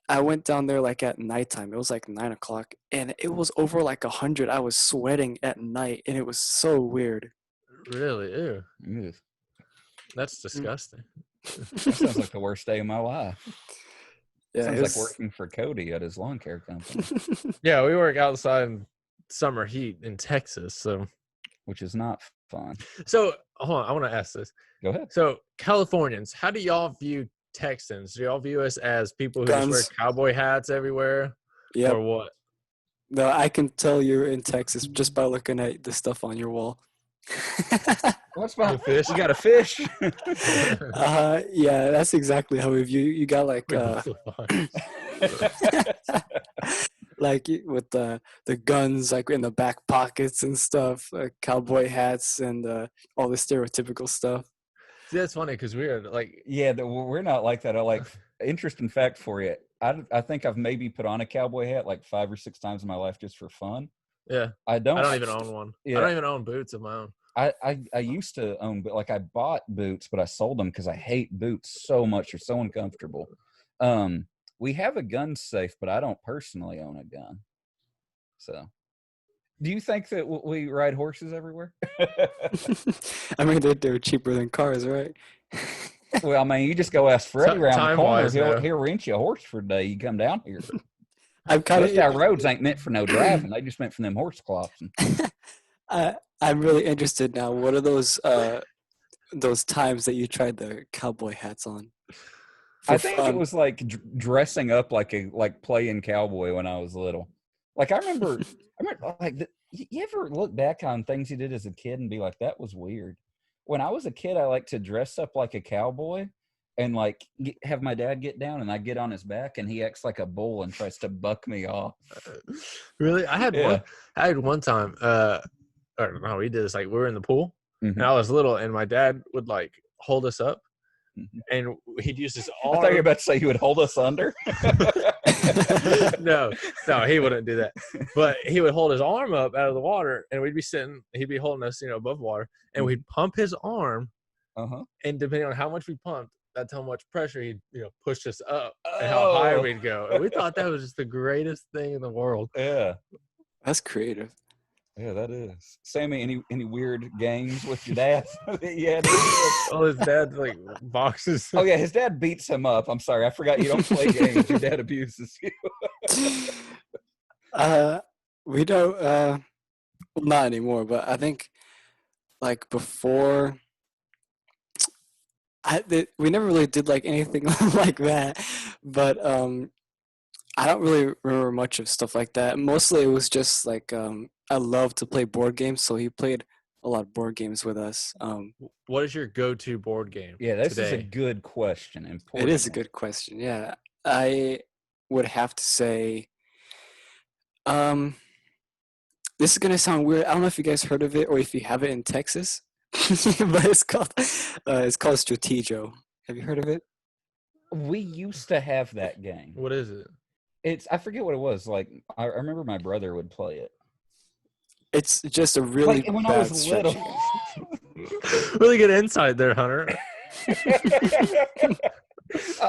I went down there like at nighttime. It was like 9 o'clock, and it was over like 100. I was sweating at night, and it was so weird. Really? Ew. Ew. That's disgusting. That sounds like the worst day of my life. Yeah, Sounds like working for Cody at his lawn care company, Yeah, we work outside in summer heat in Texas, so which is not fun. hold on, I want to ask this. Go ahead. So, Californians, how do y'all view Texans? Do y'all view us as people who Guns. just wear cowboy hats everywhere? Yeah. Or what? No, I can tell you're in Texas just by looking at the stuff on your wall. What's behind fish? You got a fish? Yeah, that's exactly how we view you. You got like like with the guns like in the back pockets and stuff, cowboy hats and all the stereotypical stuff. See, that's funny because we're like, Yeah, we're not like that. I like interesting fact for you. I think I've maybe put on a cowboy hat like 5 or 6 times in my life just for fun. yeah. I don't I don't even own one. Yeah. I don't even own boots of my own. I used to own, but like I bought boots, but I sold them because I hate boots so much. They're so uncomfortable. We have a gun safe, but I don't personally own a gun. So, do you think that we ride horses everywhere? I mean, they're cheaper than cars, right? Well, I mean, you just go ask Freddie around the corner. Time-wise, He'll rent you a horse for a day. You come down here. I'm kind Most of our roads ain't meant for no driving. They just meant for them horse clopping. I'm really interested now. What are those times that you tried the cowboy hats on? I think it was like dressing up like playing cowboy when I was little. Like I remember like you ever look back on things you did as a kid and be like, that was weird. When I was a kid, I liked to dress up like a cowboy and like have my dad get down and I get on his back and he acts like a bull and tries to buck me off. Really? I had one time, or no, we did this, like we were in the pool and I was little and my dad would like hold us up and he'd use his arm. I thought you were about to say he would hold us under. No, he wouldn't do that. But he would hold his arm up out of the water and we'd be sitting, he'd be holding us, above water and we'd pump his arm. And depending on how much we pumped, that's how much pressure he'd, push us up and how high we'd go. And we thought that was just the greatest thing in the world. Yeah. That's creative. Yeah, that is. Sammy, any weird games with your dad? Yeah. Oh, his dad like boxes. Oh yeah, his dad beats him up. I'm sorry, I forgot you don't play games. Your dad abuses you. We don't. Well, not anymore. But I think, like before, we never really did like anything like that. But I don't really remember much of stuff like that. Mostly, it was just like I love to play board games, so he played a lot of board games with us. What is your go-to board game? Yeah, this today? is a good question. It is a good question. Yeah, I would have to say, this is gonna sound weird. I don't know if you guys heard of it or if you have it in Texas, but it's called Strategio. Have you heard of it? We used to have that game. What is it? I forget what it was. Like I remember my brother would play it. It's just a really like when bad I was little. Really good insight there, Hunter.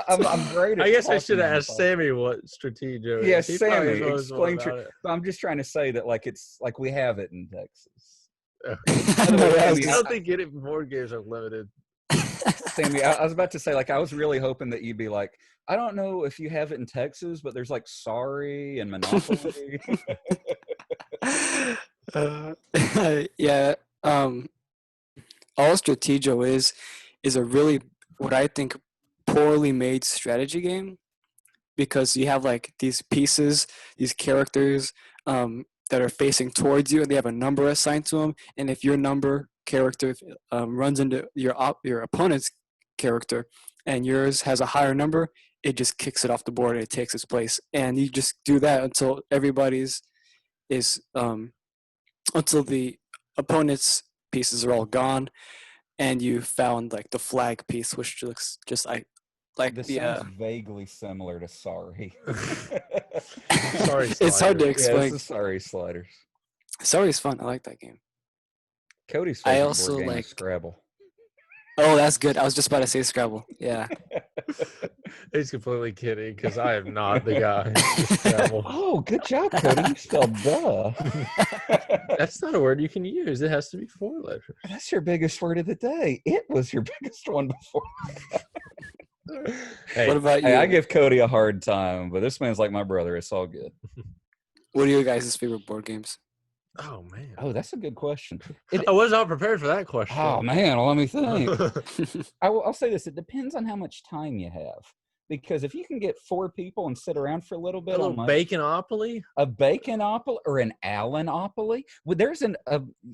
I'm great. I guess I should have asked Sammy what Strategio is. Yeah, Sammy, explain. I'm just trying to say that like it's like we have it in Texas. I don't think getting board games are limited. Sammy, I was about to say, like, I was really hoping that you'd be like, I don't know if you have it in Texas, but there's like Sorry and Monopoly. Yeah. All Strategio is a really, what I think, poorly made strategy game, because you have like these pieces, these characters that are facing towards you, and they have a number assigned to them. And if your number character runs into your opponent's character and yours has a higher number, it just kicks it off the board and it takes its place. And you just do that until everybody's is until the opponent's pieces are all gone, and you found like the flag piece, which looks just like this sounds vaguely similar to Sorry. Sorry, it's hard to explain. Yeah, it's the Sorry sliders. Sorry's fun. I like that game. Cody's favorite also board game like is Scrabble. Oh, that's good. I was just about to say Scrabble. Yeah. He's completely kidding, because I am not the guy for Scrabble. Oh, good job, Cody. You spelled duh. That's not a word you can use. It has to be 4 letters. That's your biggest word of the day. It was your biggest one before. Hey, what about you? I give Cody a hard time, but this man's like my brother. It's all good. What are your guys' favorite board games? Oh, man. Oh, that's a good question. I was not prepared for that question. Oh, man. Let me think. I'll say this. It depends on how much time you have. Because if you can get 4 people and sit around for a little bit. A little Baconopoly? A Baconopoly or an Allenopoly? Well, there's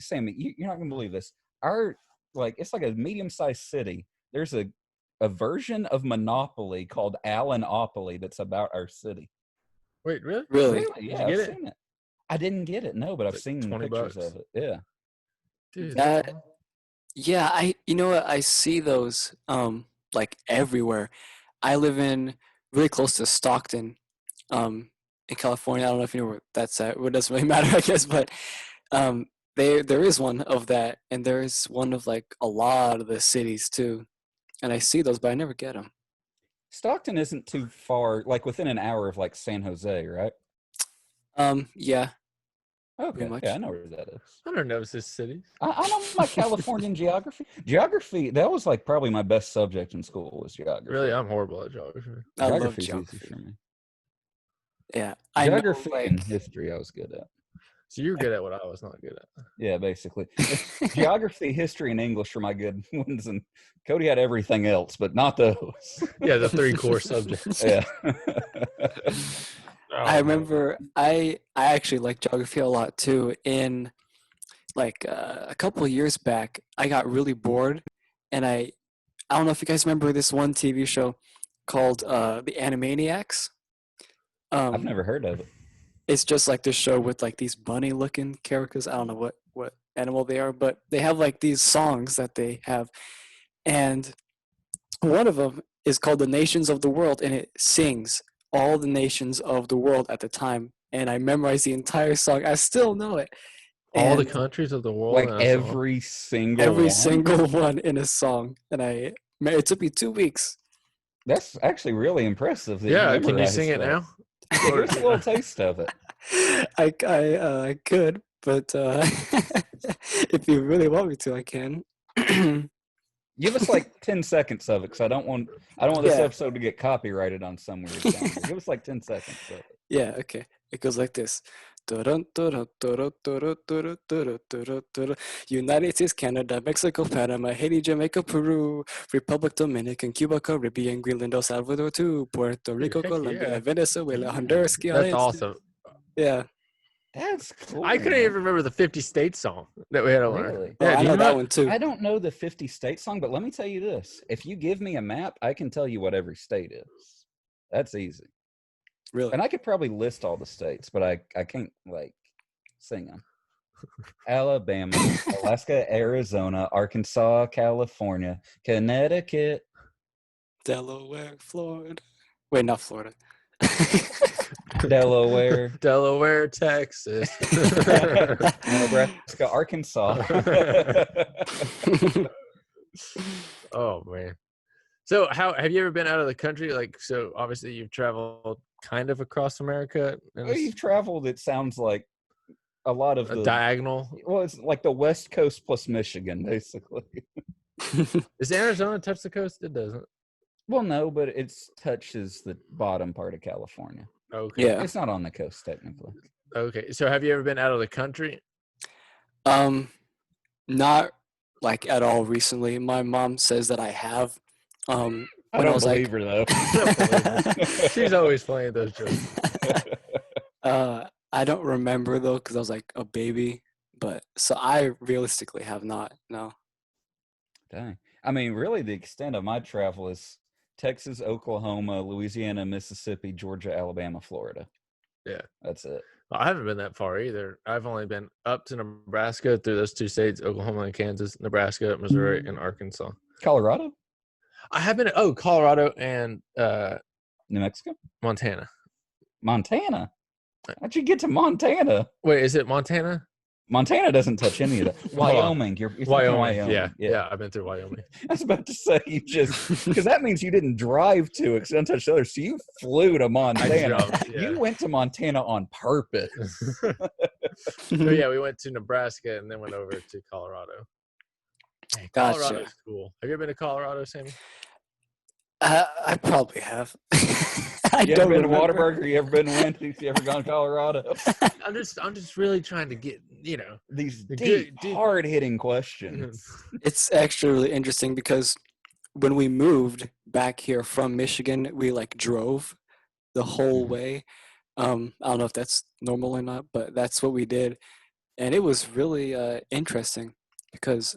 Sammy, you're not going to believe this. It's like a medium-sized city. There's a version of Monopoly called Allenopoly that's about our city. Wait, really? Really? Yeah, I've seen it. I didn't get it, no, but I've seen pictures of it. Yeah. Dude, yeah, I see those like everywhere. I live really close to Stockton, in California. I don't know if you know where that's at. It doesn't really matter, I guess, but there is one of that, and there is one of like a lot of the cities too. And I see those, but I never get them. Stockton isn't too far, like within an hour of like San Jose, right? Yeah, Okay, much. yeah, I know where that is. I don't know this city. I know my Californian geography. Geography, that was like probably my best subject in school was geography. Really, I'm horrible at geography. I love Geography's geography. easy for me. Yeah, Geography I know, and like, history I was good at. So you're good at what I was not good at. Yeah, basically. Geography, history, and English are my good ones, and Cody had everything else, but not those. Yeah, the 3 core subjects. Yeah. I remember I actually like geography a lot too. In like a couple of years back, I got really bored, and I don't know if you guys remember this one TV show called The Animaniacs. I've never heard of it. It's just like this show with like these bunny-looking characters. I don't know what animal they are, but they have like these songs that they have, and one of them is called "The Nations of the World," and it sings all the nations of the world at the time. And I memorized the entire song. I still know it. All the And countries of the world. Like in a song. every single one in a song. And it took me 2 weeks. That's actually really impressive. That Yeah, you can you sing it memorized now? that. Yeah, here's a little taste of it. I could, but if you really want me to, I can. Give us like 10 seconds of it, because I don't want this Yeah. episode to get copyrighted on some weird sound. Give us like 10 seconds of it. Yeah, okay. It goes like this. United States, Canada, Mexico, Panama, Haiti, Jamaica, Peru, Republic Dominican, Cuba, Caribbean, Greenland, El Salvador, too, Puerto Rico, Heck Colombia, yeah. Venezuela, Honduras, That's Guyana. awesome. Yeah. That's cool. I couldn't even remember the 50 state song that we had on. Really? Oh, Yeah, I do know you that one too. I don't know the 50 state song, but let me tell you this. If you give me a map, I can tell you what every state is. That's easy. Really? And I could probably list all the states, but I can't like sing them. Alabama, Alaska, Arizona, Arkansas, California, Connecticut, Delaware, Florida. Wait, not Florida. Delaware, Texas. Nebraska, Arkansas. Oh man. So how have you ever been out of the country? Like, so obviously you've traveled kind of across America. Well, you've traveled, it sounds like a lot of the diagonal. Well, it's like the West Coast plus Michigan, basically. Does Arizona touch the coast? It doesn't. Well, no, but it touches the bottom part of California. Okay. Yeah. It's not on the coast technically. Okay. So have you ever been out of the country? Not like at all recently. My mom says that I have. I When don't was believe her though. She's always playing those jokes. I don't remember though, because I was like a baby. But so I realistically have not. No. Dang. I mean, really, the extent of my travel is Texas, Oklahoma, Louisiana, Mississippi, Georgia, Alabama, Florida. Yeah. That's it. I haven't been that far either. I've only been up to Nebraska through those 2 states, Oklahoma and Kansas, Nebraska, Missouri, and Arkansas. Colorado? I have been Colorado and New Mexico? Montana. Montana? How'd you get to Montana? Wait, is it Montana? Montana doesn't touch any of that. Wyoming. You're Wyoming. Yeah, I've been through Wyoming. I was about to say you just because that means you didn't drive to it because you don't touch the other. So you flew to Montana. Jumped, yeah. You went to Montana on purpose. So yeah, we went to Nebraska and then went over to Colorado. Hey, Colorado's Gotcha. cool. Have you ever been to Colorado, Sammy? I probably have. You ever been to Whataburger? You ever been to Wendy's? You ever gone to Colorado? I'm just really trying to get, These The deep, good- hard-hitting questions. It's actually really interesting because when we moved back here from Michigan, we like drove the whole way. I don't know if that's normal or not, but that's what we did, and it was really interesting because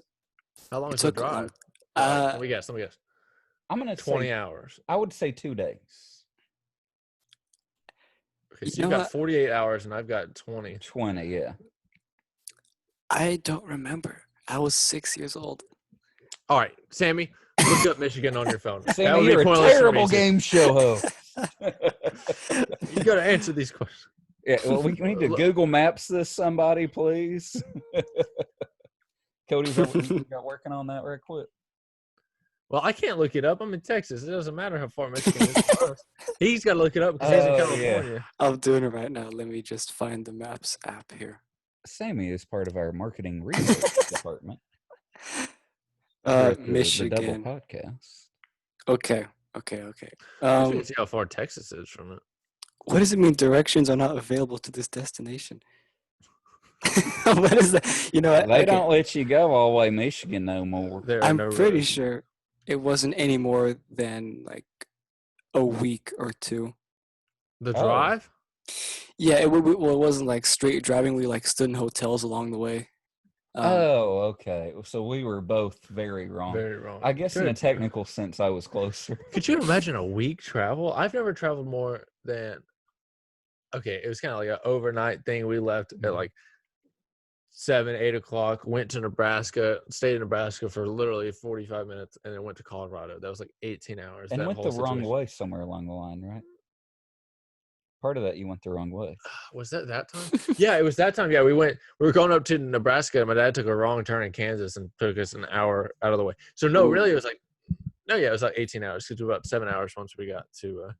How long it is the took drive? Let me guess. I'm gonna 20 say, hours. I would say 2 days. Okay, so You you've know got what? 48 hours and I've got 20. 20, yeah. I don't remember. I was 6 years old. All right, Sammy, look up Michigan on your phone. That Sammy, would be you're a pointless for me terrible to- game show host. You got to answer these questions. Yeah, well, we need to Google Maps this, somebody, please. Cody's got working on that right quick. Well, I can't look it up. I'm in Texas. It doesn't matter how far Michigan is from us. He's got to look it up because he's in California. Yeah. I'm doing it right now. Let me just find the Maps app here. Sammy is part of our marketing research department. Michigan. The Double Podcast. Okay. I should see how far Texas is from it. What does it mean? Directions are not available to this destination. What is that? You know what? They don't let you go all the way Michigan no more. I'm pretty sure it wasn't any more than like a week or two. The drive? Yeah, it wasn't like straight driving. We like stood in hotels along the way. Okay. So we were both very wrong. Very wrong. I guess in a technical sense, I was closer. Could you imagine a week travel? I've never traveled more than. Okay, it was kind of like an overnight thing. We left at like 7, 8 o'clock. Went to Nebraska. Stayed in Nebraska for literally 45 minutes, and then went to Colorado. That was like 18 hours. And went the wrong way somewhere along the line, right? Part of that you went the wrong way. Was that time? Yeah, it was that time. Yeah, we were going up to Nebraska, and my dad took a wrong turn in Kansas and took us an hour out of the way. So no, really it was like it was like 18 hours because we were about 7 hours once we got to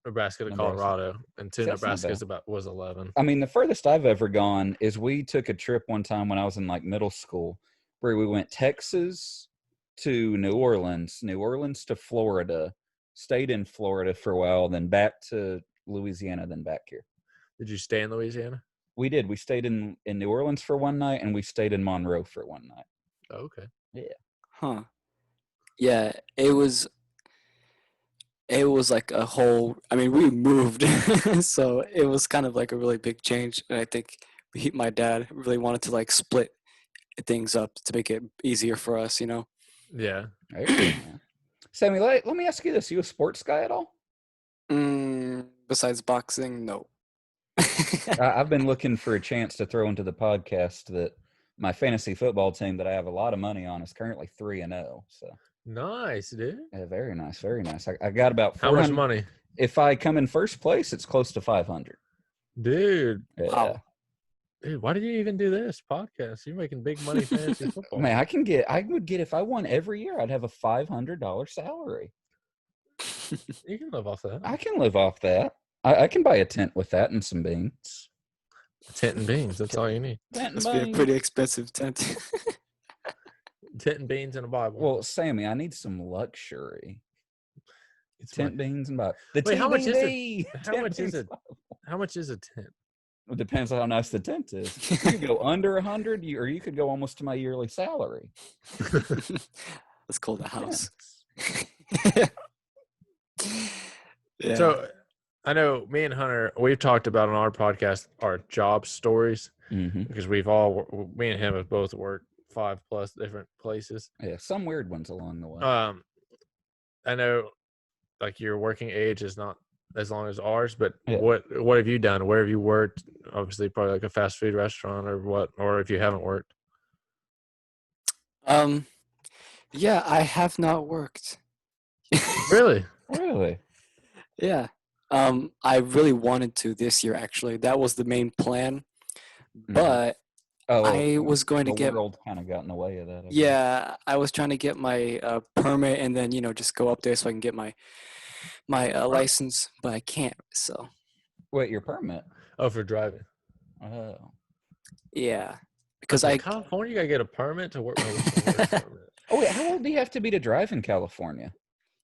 Nebraska to Colorado, and to Nebraska was 11. I mean, the furthest I've ever gone is we took a trip one time when I was in like middle school where we went Texas to New Orleans to Florida, stayed in Florida for a while, then back to Louisiana, then back here. Did you stay in Louisiana? We did. We stayed in New Orleans for one night, and we stayed in Monroe for one night. Oh, okay. Yeah. Huh. Yeah, it was like a whole, I mean, we moved, so it was kind of like a really big change. And I think my dad really wanted to like split things up to make it easier for us, you know? Yeah. Sammy, let me ask you this. You a sports guy at all? Besides boxing, no. I've been looking for a chance to throw into the podcast that my fantasy football team that I have a lot of money on is currently 3-0. So nice, dude. Yeah, very nice, very nice. I got about 400. How much money? If I come in first place, it's close to 500. Dude. Yeah. Wow. Dude, why did you even do this podcast? You're making big money fantasy football. Man, I would get, if I won every year, I'd have a $500 salary. You can live off that. I can live off that. I can buy a tent with that and some beans. A tent and beans, that's all you need. Must be a pretty expensive tent. Tent and beans and a Bible. Well, Sammy, I need some luxury. Tent, beans, and Bible. Wait, how much is a tent? It depends on how nice the tent is. You could go under 100, or you could go almost to my yearly salary. Let's call the house. Yeah. So I know me and Hunter, we've talked about on our podcast our job stories, because me and him have both worked 5+ different places. Yeah, some weird ones along the way. I know like your working age is not as long as ours, but what have you done? Where have you worked? Obviously probably like a fast food restaurant or if you haven't worked. Yeah, I have not worked. Really? Really? Yeah. I really wanted to this year, actually. That was the main plan. But I was going to get... The world kind of got in the way of that. Yeah, I was trying to get my permit and then, just go up there so I can get my license, but I can't, so... Wait, your permit? Oh, for driving. Oh. Yeah. Because California, you got to get a permit to work. Permit. Oh, wait, how old do you have to be to drive in California?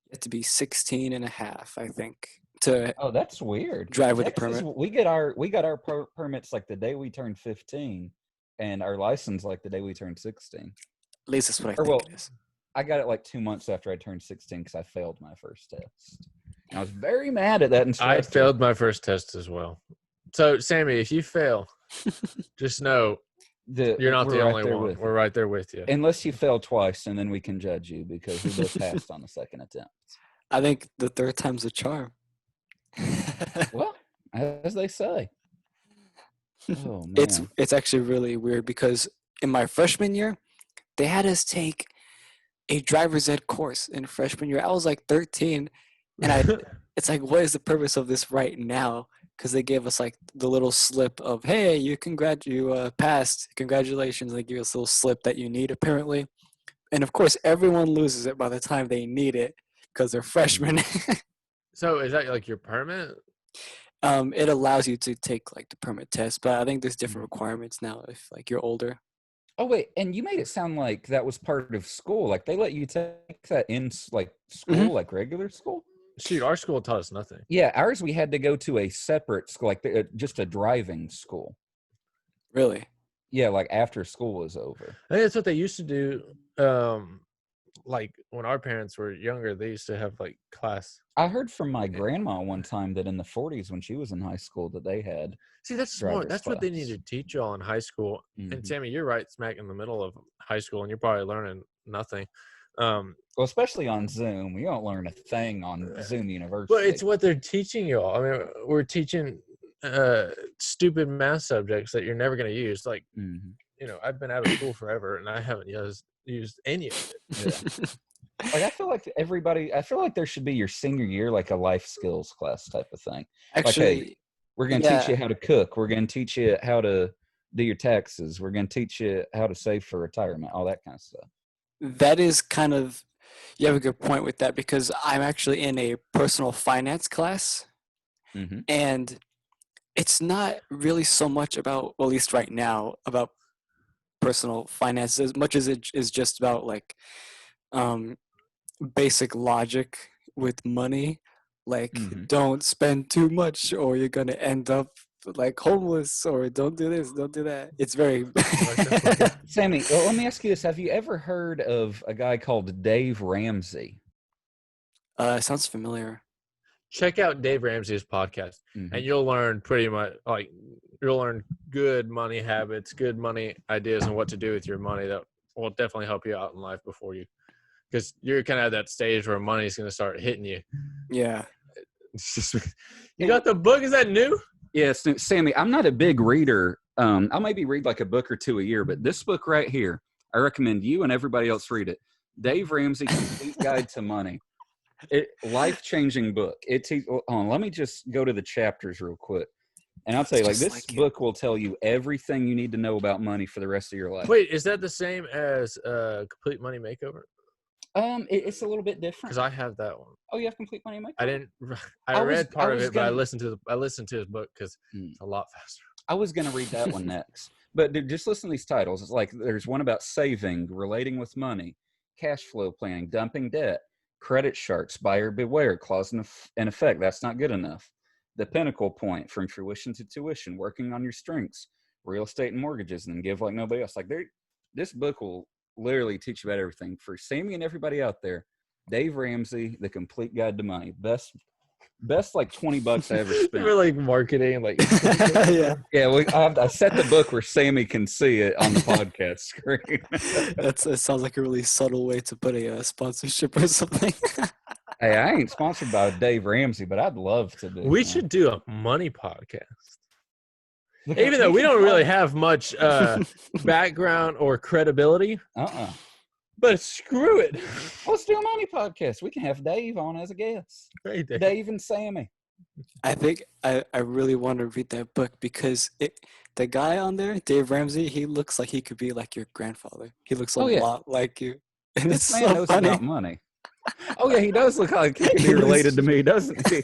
You have to be 16 and a half, I think. That's weird. Drive with a permit. We got our permits like the day we turned 15, and our license like the day we turned 16. At least that's what I think it is. I got it like 2 months after I turned 16 because I failed my first test. And I was very mad at that instructor. I failed my first test as well. So, Sammy, if you fail, just know you're not the only one. We're right there with you. Unless you fail twice, and then we can judge you because we both passed on the second attempt. I think the third time's a charm. Well, as they say. Oh, man. It's actually really weird because in my freshman year, they had us take a driver's ed course in freshman year. I was like 13, and it's like, what is the purpose of this right now? Because they gave us like the little slip of, hey, you passed, congratulations. They give us a little slip that you need apparently, and of course everyone loses it by the time they need it because they're freshmen. So is that like your permit? It allows you to take like the permit test, but I think there's different requirements now if like you're older. Oh wait, and you made it sound like that was part of school. Like they let you take that in like school, like regular school. Shoot, our school taught us nothing. Yeah, ours we had to go to a separate school, like just a driving school. Really? Yeah, like after school was over. I think that's what they used to do. Like when our parents were younger, they used to have like class. I heard from my grandma one time that in the 40s when she was in high school that they had. See, that's smart. That's what they need to teach y'all in high school. And Sammy, you're right smack in the middle of high school, and you're probably learning nothing. Well, especially on Zoom. You don't learn a thing on Zoom University. But it's what they're teaching y'all. I mean, we're teaching stupid math subjects that you're never going to use. Like, you know, I've been out of school forever, and I haven't used any of it. Yeah. Like I feel like there should be your senior year like a life skills class type of thing. Actually, like, hey, we're going to teach you how to cook. We're going to teach you how to do your taxes. We're going to teach you how to save for retirement, all that kind of stuff. That is kind of, you have a good point with that, because I'm actually in a personal finance class, and it's not really so much about, well, at least right now, about personal finance as much as it is just about like basic logic with money, like don't spend too much or you're gonna end up like homeless, or don't do this, don't do that. It's very Sammy, well, let me ask you this. Have you ever heard of a guy called Dave Ramsey? Sounds familiar. Check out Dave Ramsey's podcast, and you'll learn pretty much, like, you'll learn good money habits, good money ideas, and what to do with your money that will definitely help you out in life before you, because you're kind of at that stage where money's going to start hitting you. Yeah. It's just, you got the book? Is that new? Yes, Sammy, I'm not a big reader. I'll maybe read like a book or two a year, but this book right here, I recommend you and everybody else read it. Dave Ramsey, Complete Guide to Money. Life-changing book. Hold on, let me just go to the chapters real quick. And I'll tell you, like, this book will tell you everything you need to know about money for the rest of your life. Wait, is that the same as Complete Money Makeover? It's a little bit different. Because I have that one. Oh, you have Complete Money Makeover? I didn't. I read part of it, but I listened to his book because it's a lot faster. I was going to read that one next, but just listen to these titles. It's like there's one about saving, relating with money, cash flow planning, dumping debt, credit sharks, buyer beware, cause and effect. That's not good enough. The pinnacle point, from fruition to tuition, working on your strengths, real estate and mortgages, and then give like nobody else. Like this book will literally teach you about everything. For Sammy and everybody out there, Dave Ramsey, The Complete Guide to Money. Best like $20 I ever spent. We're like marketing, like yeah. I set the book where Sammy can see it on the podcast screen. It sounds like a really subtle way to put a sponsorship or something. Hey, I ain't sponsored by Dave Ramsey, but I'd love to do. We should do a money podcast. Even though we don't really have much background or credibility. But screw it. Let's do a money podcast. We can have Dave on as a guest. Hey, Dave and Sammy. I think I really want to read that book because the guy on there, Dave Ramsey, he looks like he could be like your grandfather. He looks a lot like you. And this man so knows funny. About money. Oh, yeah, he does look like he could be related to me, doesn't he?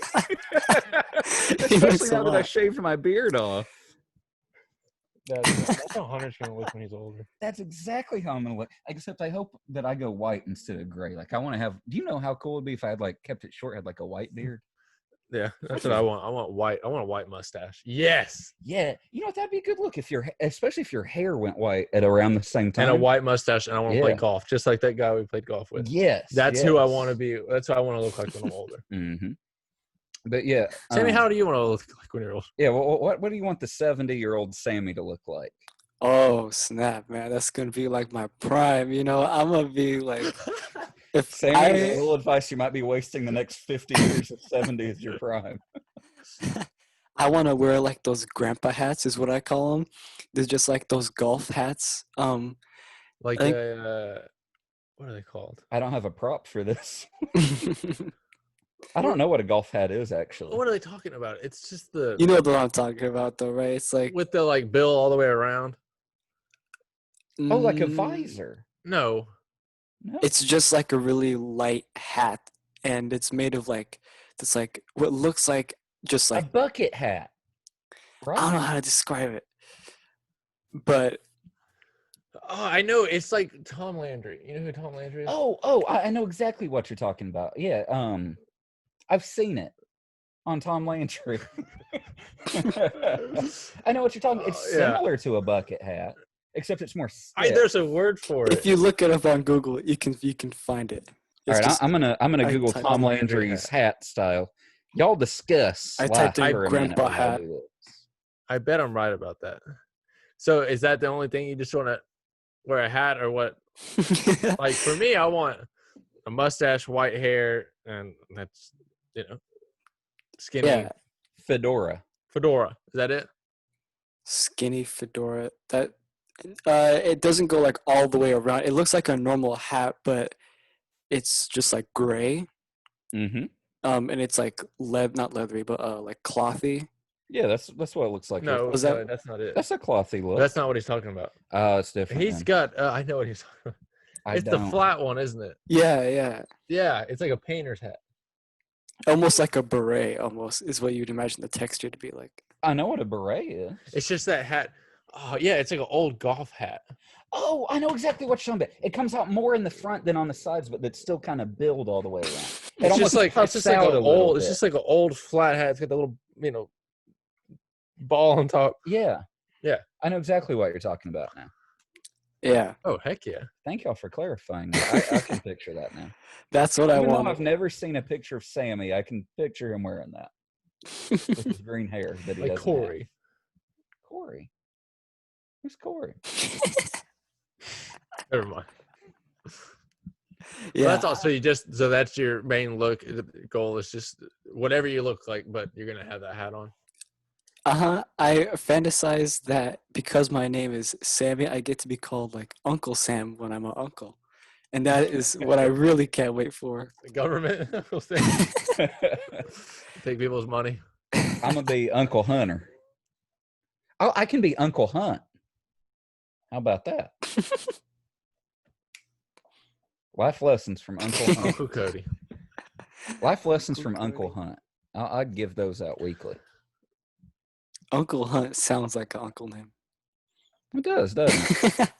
Especially now that I shaved my beard off. That's how Hunter's going to look when he's older. That's exactly how I'm going to look. Except I hope that I go white instead of gray. Like I want to have. Do you know how cool it'd be if I had like kept it short, had like a white beard? Yeah, that's what I want. I want white. I want a white mustache. Yes. Yeah. You know what? That'd be a good look especially if your hair went white at around the same time. And a white mustache, and I want to play golf, just like that guy we played golf with. Yes. That's who I want to be. That's what I want to look like when I'm older. But yeah, Sammy, how do you want to look like when you're old? Yeah, well, what do you want the 70-year-old Sammy to look like? Oh snap, man! That's gonna be like my prime. You know, I'm gonna be like, if Sammy, a little advice: you might be wasting the next 50 years of 70 as your prime. I want to wear like those grandpa hats, is what I call them. They're just like those golf hats. Like what are they called? I don't have a prop for this. I don't know what a golf hat is actually. What are they talking about? It's just the You know what I'm talking about, though, right? It's like with the like bill all the way around. Oh, like a mm, visor. No, No. it's just like a really light hat, and it's made of like this, like what looks like just A like bucket hat. I don't know Right? how to describe it, but oh, I know. It's like Tom Landry. You know who Tom Landry is? Oh, I know exactly what you're talking about. Yeah, I've seen it on Tom Landry. I know what you're talking. It's yeah. similar to a bucket hat, except it's more stiff. There's a word for if it. you look it up on Google, you can find it. All It's right, just I'm gonna I Google typed Tom Tom Landry Landry's hat style. Y'all discuss I life typed in for a minute grandpa while I hat. do this. I bet I'm right about that. So is that the only thing you just want to wear a hat or what? Like for me, I want a mustache, white hair, and that's skinny Yeah, Fedora. fedora. Is that it? skinny fedora. That it doesn't go like all the way around. It looks like a normal hat, but it's just like gray. Mm-hmm. And it's like not leathery, but like clothy. Yeah, that's what it looks like. No, Was that- no, that's not it. That's a clothy look. That's not what he's talking about. Oh, it's different. He's then. got. I know what he's talking about. I It's don't. the flat one, isn't it? Yeah. Yeah, it's like a painter's hat. Almost like a beret, almost is what you'd imagine the texture to be like. I know what a beret is. It's just that hat. Oh yeah, it's like an old golf hat. Oh, I know exactly what you're talking about. It comes out more in the front than on the sides, but it's still kind of build all the way around. It It's almost just like puffs out a little old. It's bit. just like an old flat hat. It's got the little ball on top. Yeah. Yeah. I know exactly what you're talking about now. Yeah, Oh heck yeah! Thank y'all for clarifying that. I can picture that now. that's what I Even though want. I've never seen a picture of Sammy, I can picture him wearing that with his green hair that he Like doesn't have. Corey. Corey. Who's Corey? Never mind. Yeah, Well, that's all. So that's your main look. The goal is just whatever you look like, but you're gonna have that hat on. I fantasize that because my name is Sammy, I get to be called like Uncle Sam when I'm an uncle, and that is what I really can't wait for. The government will say, take people's money. I'm gonna be Uncle Hunter. Oh, I can be Uncle Hunt. How about that? Life lessons from Uncle Hunt. Uncle Kody. Life lessons from Uncle Uncle Hunt. I'd give those out weekly. Uncle Hunt sounds like an uncle name. It does, doesn't it?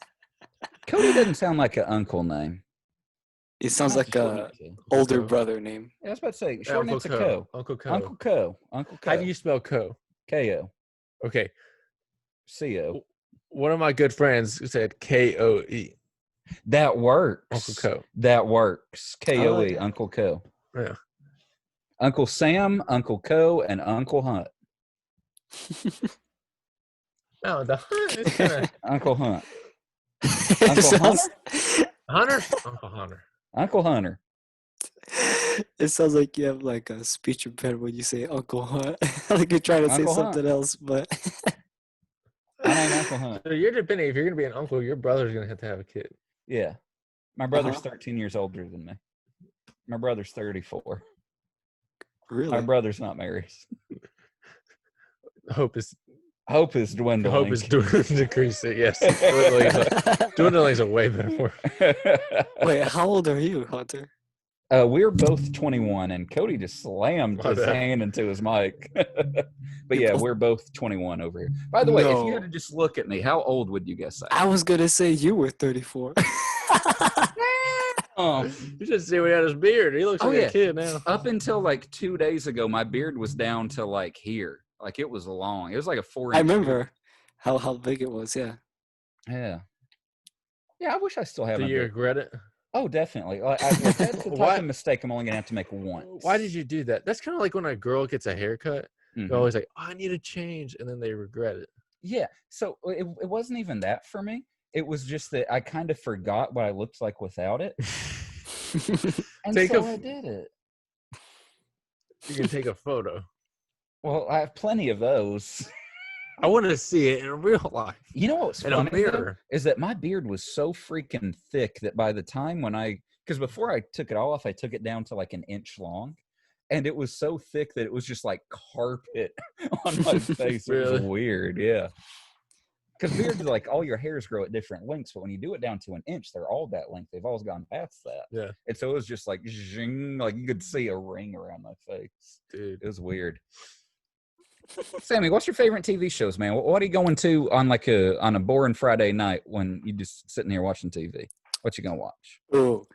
Cody doesn't sound like an uncle name. It sounds Not like to shorten a it to. older Co. brother name. Yeah, I was about to say, shorten it Uncle to Co. Co. Uncle Co. Uncle Co. Uncle Co. How do you spell Co? K-O. Okay. C-O. One of my good friends said K-O-E. That works. Uncle Co. That works. K-O-E. Oh, yeah. Uncle Co. Yeah. Uncle Sam, Uncle Co, and Uncle Hunt. No, the Hunt is kind of Uncle Hunt. It Uncle sounds- Hunter. Uncle Hunter. Uncle Hunter. It sounds like you have like a speech impediment when you say Uncle Hunt. Like you're trying to say Uncle Hunt. something else, but My name Uncle Hunt. So you're depending. If you're gonna be an uncle, your brother's gonna have to have a kid. Yeah. My brother's Uh-huh. 13 years older than me. My brother's 34. really, My brother's not married. Hope is Dwindling. decreasing. Yes, dwindling's a way better word. wait, how old are you, Hunter? We're both 21, and Cody just slammed My his bad. hand into his mic. But You're yeah, both- we're both 21 over here. By the way, if you No. had to just look at me, how old would you guess I I was gonna say you were 34. am? You should see when he had his beard. He looks Oh, like yeah. a kid now. Up until like 2 days ago, my beard was down to like here. Like it was long. It was like a 4-inch. I remember how big it was. Yeah. Yeah. Yeah, I wish I still had Do my you beard. regret it? Oh, definitely. That's the type Why- of mistake I'm only gonna have to make once. Why did you do that? That's kind of like when a girl gets a haircut. Mhm. They're always like, oh, I need a change, and then they regret it. Yeah. So it wasn't even that for me. It was just that I kind of forgot what I looked like without it, and Take so a- I did it. You can take a photo. Well, I have plenty of those. I want to see it in real life. You know what's In a funny though, mirror. is that my beard was so freaking thick that by the time because before I took it off, I took it down to like an inch long, and it was so thick that it was just like carpet on my face. It was Really? weird, yeah. Because beards, like, all your hairs grow at different lengths, but when you do it down to an inch, they're all that length. They've always gone past that. Yeah. And so it was just like, zing, like you could see a ring around my face. Dude. It was weird. Sammy, what's your favorite TV shows, man? What are you going to on a boring Friday night when you just sitting here watching TV? What you gonna watch? Oh,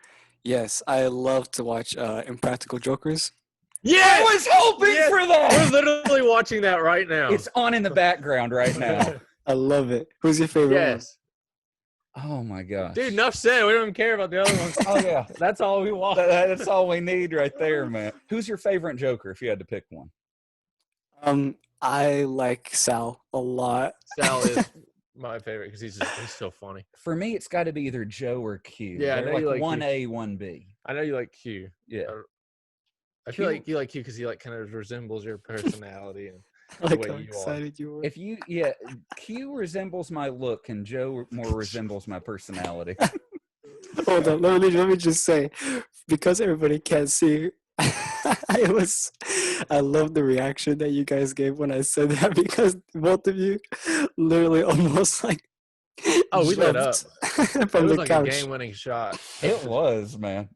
yes, I love to watch Impractical Jokers. Yeah, I was hoping for that. We're literally watching that right now. It's on in the background right now. I love it. Who's your favorite Yes. Oh my gosh, Dude, enough said. We don't even care about the other ones. Oh yeah, That's all we want. that's all we need right there, man. Who's your favorite Joker if you had to pick one? one? I like Sal a lot. Sal is my favorite because he's so funny. For me, it's got to be either Joe or Q. Yeah, I they're know you like like 1A, 1B. I know you like Q. Yeah. I feel like you like Q because he like kind of resembles your personality and Like way how you are. excited you were. If you, Q resembles my look and Joe more resembles my personality. Hold on, let me just say, because everybody can't see, I love the reaction that you guys gave when I said that, because both of you literally almost like Oh, we lit up. jumped from It was the like couch. a game-winning shot. It was, man.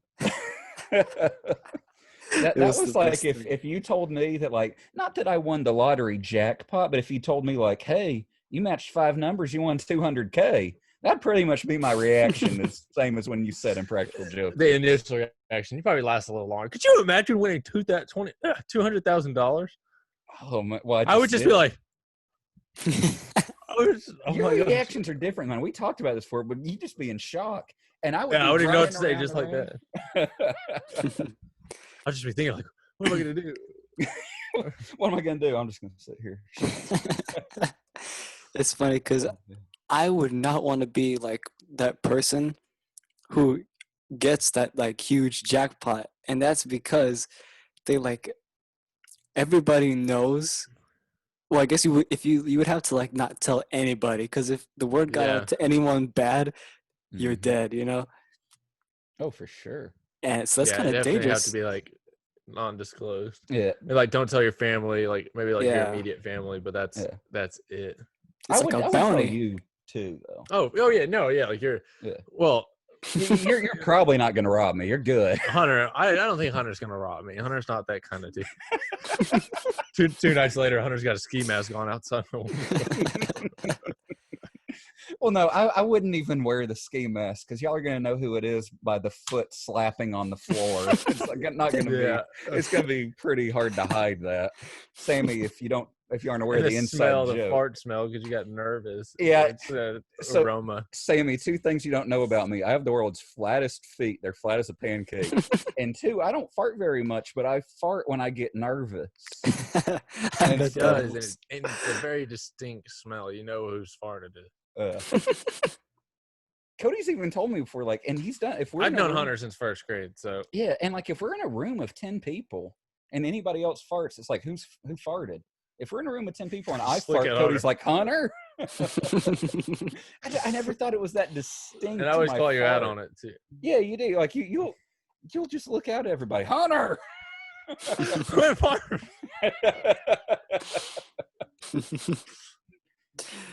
That was was the like best thing. if you told me that, like, not that I won the lottery jackpot, but if you told me like, hey, you matched 5 numbers, you won $200K, that'd pretty much be my reaction. The same as when you said Impractical Joke. The initial reaction, you probably last a little longer. Could you imagine winning $200,000? Oh my! Well, I would just be like, oh your my gosh. reactions are different, man. We talked about this before, but you just be in shock, and I would. Yeah, be I wouldn't even know what to driving say just like around that. I'd just be thinking like, what am I gonna do? What am I gonna do? I'm just gonna sit here. It's funny because I would not want to be like that person who gets that like huge jackpot, and that's because they like everybody knows. Well, I guess if you would have to like not tell anybody, because if the word got Yeah. out to anyone bad, you're Mhm. dead, you know. Oh, for sure. And so that's Yeah, kind of definitely dangerous. have to be like non-disclosed. Yeah, Maybe, like, don't tell your family, like maybe like your Yeah. immediate family, but that's Yeah. that's it. It's I like would a tell bounty. you too, though. Oh yeah, no, yeah, like you're Yeah. well, You're probably not gonna rob me. You're good. Hunter. I don't think Hunter's gonna rob me. Hunter's not that kind of dude. two nights later, Hunter's got a ski mask on outside. Well, no, I wouldn't even wear the ski mask because y'all are gonna know who it is by the foot slapping on the floor. It's like not gonna Yeah. be. It's gonna be pretty hard to hide that. Sammy, if you aren't aware And of the inside the joke. fart smell because you got nervous. Yeah, It's so- aroma. Sammy, 2 things you don't know about me. I have the world's flattest feet. They're flat as a pancake. And 2, I don't fart very much, but I fart when I get nervous. I And bet It that does, and, helps. and it's a very distinct smell. You know whose fart it is. Cody's even told me before, like, and he's done. If we're I've in a known room- Hunter since first grade, so Yeah, and like if we're in a room of 10 people and anybody else farts, it's like who farted? If we're in a room with 10 people and I Just look fart, at Cody's Hunter. like, Hunter. I never thought it was that distinct. and I always my call you out fart. on it too. Yeah, you do. Like you'll just look out at everybody, Hunter. Quit farting.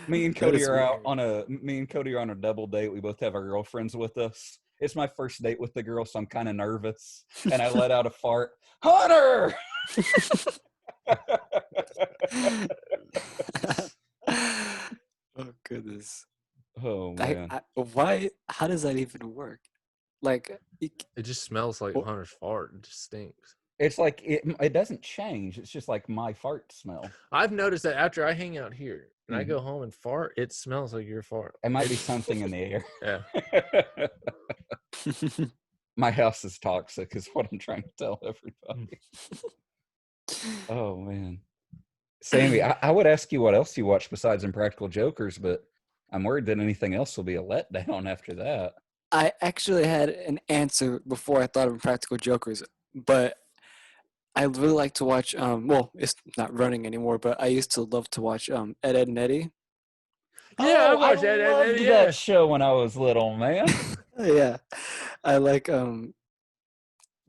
Me and That Cody is are out weird. on a double date. We both have our girlfriends with us. It's my first date with the girl, so I'm kind of nervous. And I let out a fart. Hunter! Oh goodness. Oh man. Why? How does that even work? Like, It just smells like Well- Hunter's fart. It just stinks. It's like it doesn't change. It's just like my fart smell. I've noticed that after I hang out here and I Mhm. go home and fart, it smells like your fart. It might be something in the air. Yeah. My house is toxic, is what I'm trying to tell everybody. Oh man, Sammy, I would ask you what else you watch besides Impractical Jokers, but I'm worried that anything else will be a letdown after that. I actually had an answer before I thought of Impractical Jokers, but I really like to watch. Well, it's not running anymore, but I used to love to watch Ed, Ed and Eddie. Yeah, I I watched Ed, Ed, loved Ed, yeah. that show when I was little, man. Yeah, I like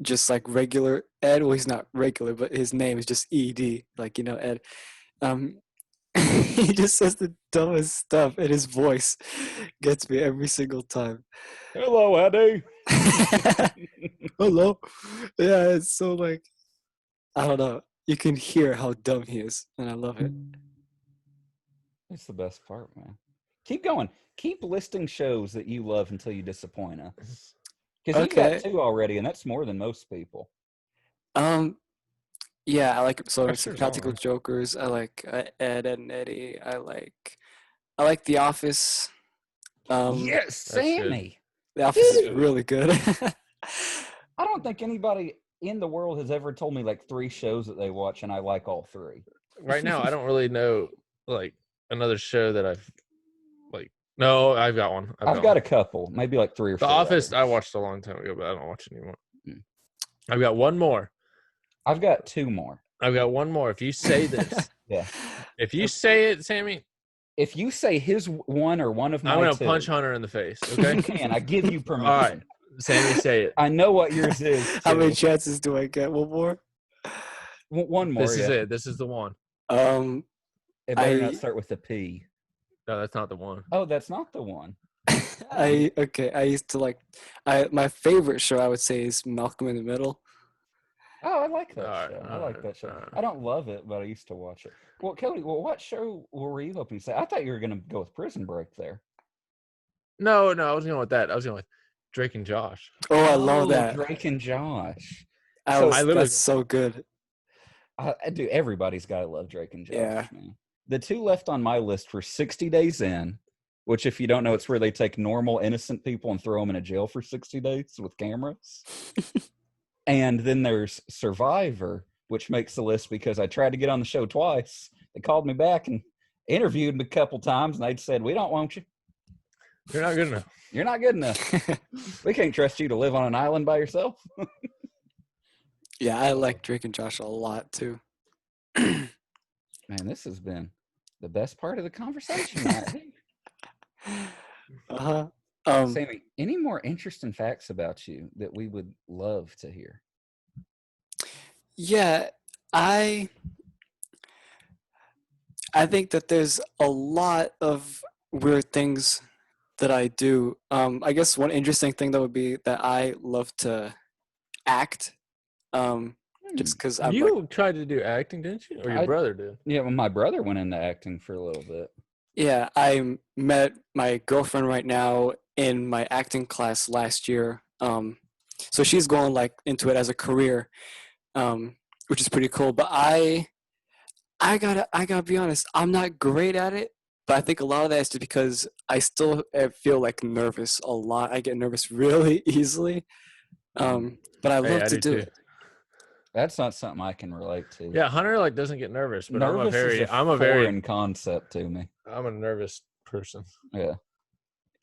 just like regular Ed. Well, he's not regular, but his name is just Ed, like Ed. Um, he just says the dumbest stuff, and his voice gets me every single time. Hello, Eddie. Hello. Yeah, it's so like I don't know. You can hear how dumb he is, and I love it. It's the best part, man. Keep going. Keep listing shows that you love until you disappoint us. Because you got Okay. 2 already, and that's more than most people. Yeah, I like some Pressure's Practical on. Jokers. I like Ed, Ed and Eddie. I like The Office. Yes, That's good. Sammy. The Office is Dude. really good. I don't think anybody in the world has ever told me like 3 shows that they watch, and I like all 3. Right now, I don't really know like another show that I've like. No, I've got one. I've got a couple, maybe like 3 or The 4 Office others. I watched a long time ago, but I don't watch it anymore. Mm. I've got one more. I've got 2 more. I've got one more. If you say this, Yeah. if you say it, Sammy, If you say his one or one of my I'm gonna 2, punch Hunter in the face. you Okay. can. I give you permission. All right, Sammy, say it. I know what yours is. How many too. chances do I get? One more? One more. This is yeah. it. This is the one. It better I not start with a P. No, that's not the one. Oh, that's not the one. I used to like my favorite show I would say is Malcolm in the Middle. Oh, I like that All right, show. I all like right, that show. all right. I don't love it, but I used to watch it. Well, Cody, what show were you hoping to say? I thought you were going to go with Prison Break there. No, I was going with that. I was going with Drake and Josh. Oh, I love that. Drake and Josh. That's so good. Dude, everybody's got to love Drake and Josh, Yeah. man. The 2 left on my list were 60 Days In, which if you don't know, it's where they take normal, innocent people and throw them in a jail for 60 days with cameras. And then there's Survivor, which makes the list because I tried to get on the show twice. They called me back and interviewed me a couple times, and they'd said, "We don't want you. You're not good enough. You're not good enough. We can't trust you to live on an island by yourself." Yeah, I like Drake and Josh a lot too. Man, this has been the best part of the conversation. Uh-huh. Sammy, any more interesting facts about you that we would love to hear? Yeah, I think that there's a lot of weird things that I do. I guess one interesting thing that would be that I love to act. Just because I'm You tried to do acting, didn't you? Or your brother did? Yeah, well, my brother went into acting for a little bit. Yeah, I met my girlfriend right now in my acting class last year. So she's going like into it as a career, which is pretty cool. But I gotta be honest, I'm not great at it. But I think a lot of that is just because I still feel like nervous a lot. I get nervous really easily. But I love to do it. That's not something I can relate to. Yeah, Hunter like doesn't get nervous, but nervous is a foreign concept to me. I'm a nervous person. Yeah.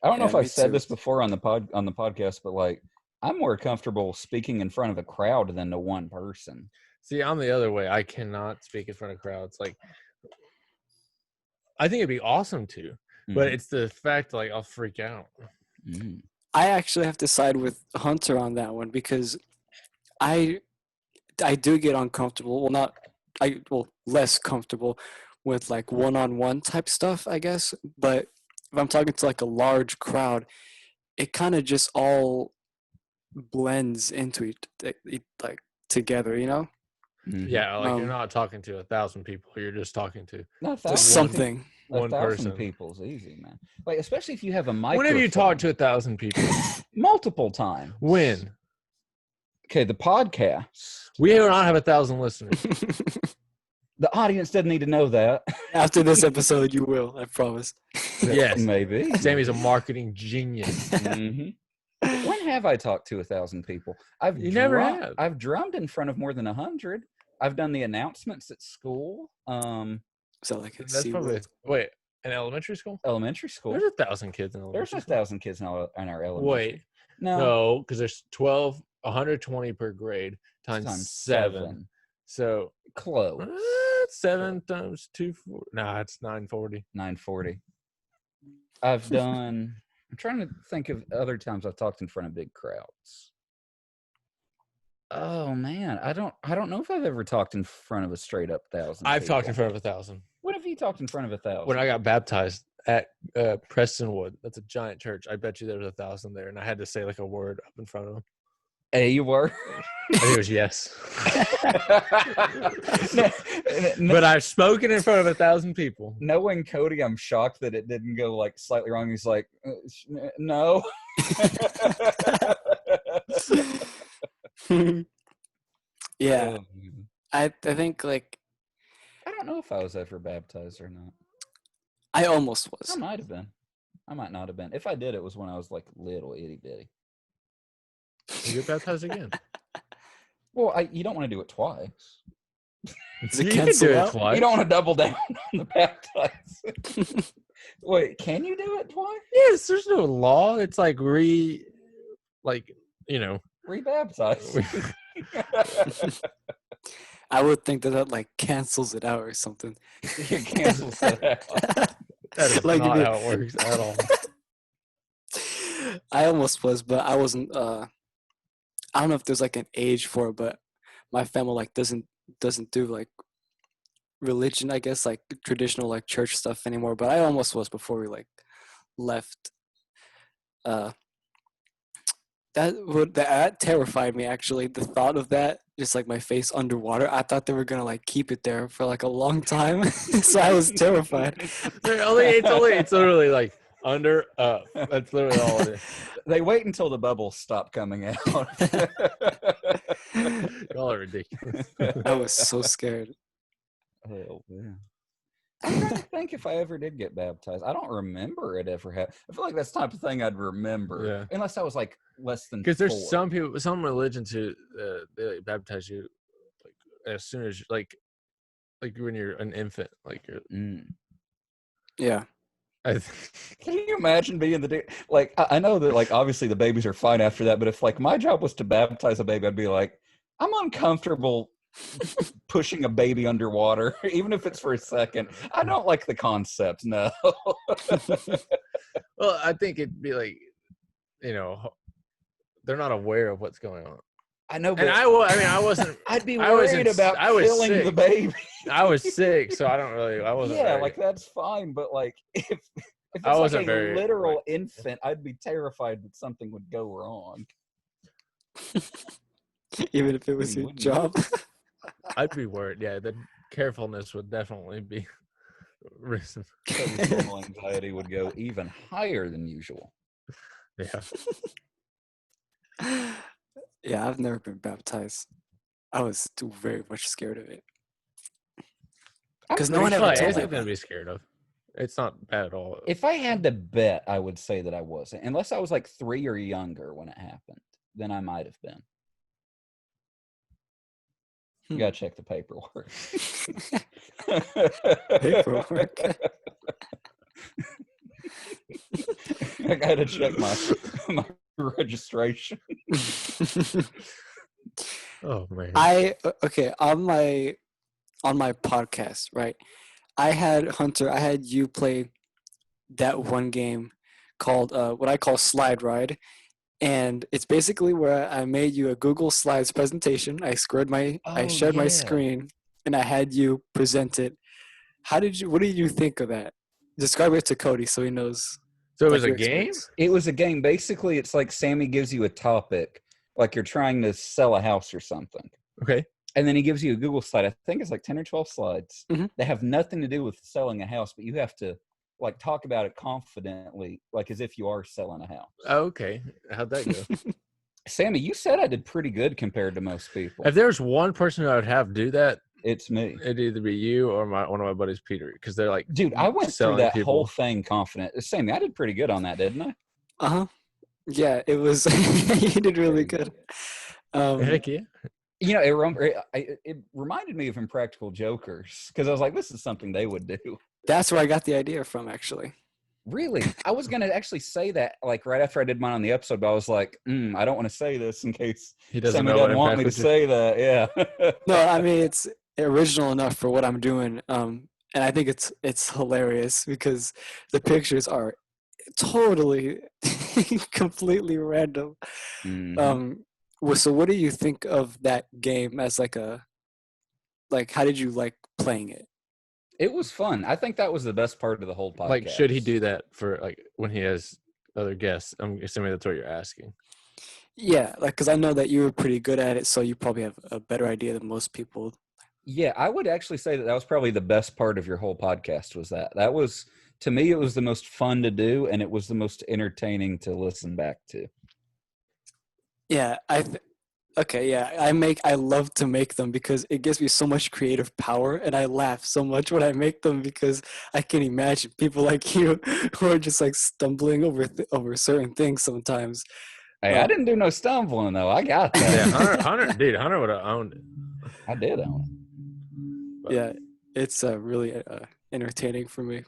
I don't know if I've said this before on the podcast, but like I'm more comfortable speaking in front of a crowd than to one person. See, I'm the other way. I cannot speak in front of crowds. Like, I think it'd be awesome to, but it's the fact like I'll freak out. Mm. I actually have to side with Hunter on that one because I do get uncomfortable. Well, less comfortable with like one-on-one type stuff, I guess. But if I'm talking to like a large crowd, it kind of just all blends into it like together, you know? Mm-hmm. Yeah, like you're not talking to 1,000 people. You're just talking to something. One person. People's easy, man. Like especially if you have a microphone. When have you talked to 1,000 people? Multiple times. When? Okay, the podcast. We do not have 1,000 listeners. The audience doesn't need to know that. After this episode, you will. I promise. Yes, maybe. Sammy's a marketing genius. Mm-hmm. When have I talked to 1,000 people? You never have. I've drummed in front of more than 100. I've done the announcements at school. So like That's probably wait, an elementary school? Elementary school. There's 1,000 kids in elementary. There's 1,000 kids in our elementary. Wait, no, because there's 120 per grade times 7. So close. 7 times 2. Nah, it's 940. 940. I've done. I'm trying to think of other times I've talked in front of big crowds. Oh man, I don't know if I've ever talked in front of a straight up 1,000. I've talked in people. front of 1,000. When have you talked in front of 1,000? When I got baptized at Prestonwood, that's a giant church. I bet you there was 1,000 there, and I had to say like a word up in front of them. A word. I think it was yes. No, But I've spoken in front of 1,000 people. knowing Kody, I'm shocked that it didn't go like slightly wrong. He's like, no. Yeah, Oh, I think like I don't know if I was ever baptized or not. I almost I was. might have been. I might not have been. If I did, it was when I was like little itty bitty. You get baptized again. Well, you don't want to do it twice. Is it You can cancel do it out? twice. You don't want to double down on the baptize. Wait, can you do it twice? Yes, there's no law. It's like Rebaptize. I would think that like cancels it out or something. It cancels it out. That is Like, not if how it works at all. I almost was, but I wasn't. I don't know if there's like an age for it, but my family like doesn't do like religion, I guess, like traditional like church stuff anymore. But I almost was before we like left. That terrified me actually. The thought of that, just like my face underwater. I thought they were gonna like keep it there for like a long time, so I was terrified. It's literally like under up. That's literally all it is. They wait until the bubbles stop coming out. Y'all are ridiculous. I was so scared. Oh, yeah. I'm trying to think if I ever did get baptized. I don't remember it ever happened. I feel like that's the type of thing I'd remember. Yeah. Unless I was like less than Because there's 4. some people, some religions who they like, baptize you like as soon as like when you're an infant, like you're. Yeah. Can you imagine being the dude? Like, I know that, like, obviously the babies are fine after that, but if, like, my job was to baptize a baby, I'd be like, I'm uncomfortable pushing a baby underwater, even if it's for a second. I don't like the concept, no. Well, I think it'd be like, they're not aware of what's going on. I know, but And I wasn't. I'd be I was worried about I was killing sick. the baby. I was sick, so I wasn't. Yeah, very, like that's fine, but like if it's I like wasn't a very, literal like- infant, I'd be terrified that something would go wrong. Even if it was your Wouldn't job. I'd be worried. Yeah, the carefulness would definitely be risen. Cody's normal anxiety would go even higher than usual. Yeah. Yeah, I've never been baptized. I was too very much scared of it. Because no one ever It's told me nothing to about be it. scared of. It's not bad at all. If I had to bet, I would say that I wasn't. Unless I was like 3 or younger when it happened, then I might have been. You gotta check the paperwork. Paperwork. I gotta check my registration. Oh man. Okay, on my podcast, right? I had you play that one game called what I call Slide Ride. And it's basically where I made you a Google Slides presentation. I shared my screen and I had you present it. What did you think of that? Describe it to Kody so he knows. So it was like, a your game? experience. It was a game. Basically, it's like Sammy gives you a topic, like you're trying to sell a house or something. Okay. And then he gives you a Google slide. I think it's like 10 or 12 slides. Mhm. They have nothing to do with selling a house, but you have to like talk about it confidently, like as if you are selling a house. Okay. How'd that go? Sammy, you said I did pretty good compared to most people. If there's one person who I would have do that, It's me. it'd either be you or one of my buddies, Peter, because they're like, Dude, I went through selling that people. whole thing confident. Sammy, I did pretty good on that, didn't I? Uh-huh. Yeah, it was you did really good. Heck yeah. You know, it reminded me of Impractical Jokers because I was like, this is something they would do. That's where I got the idea from, actually. Really? I was going to actually say that like right after I did mine on the episode, but I was like, I don't want to say this in case He doesn't Sammy know what doesn't want me to Impractical say that. Yeah. No, I mean it's original enough for what I'm doing. And I think it's hilarious because the pictures are totally completely random. Mhm. So what do you think of that game as like how did you like playing it? It was fun. I think that was the best part of the whole podcast. Like, should he do that for like when he has other guests? I'm assuming that's what you're asking. Yeah, like because I know that you were pretty good at it, so you probably have a better idea than most people. Yeah, I would actually say that was probably the best part of your whole podcast was that. That was, to me, it was the most fun to do, and it was the most entertaining to listen back to. Yeah, okay, yeah, I love to make them because it gives me so much creative power, and I laugh so much when I make them because I can imagine people like you who are just like stumbling over certain things sometimes. Hey, I didn't do no stumbling though. I got that. Yeah, Hunter would have owned it. I did own it. But, yeah, it's really entertaining for me.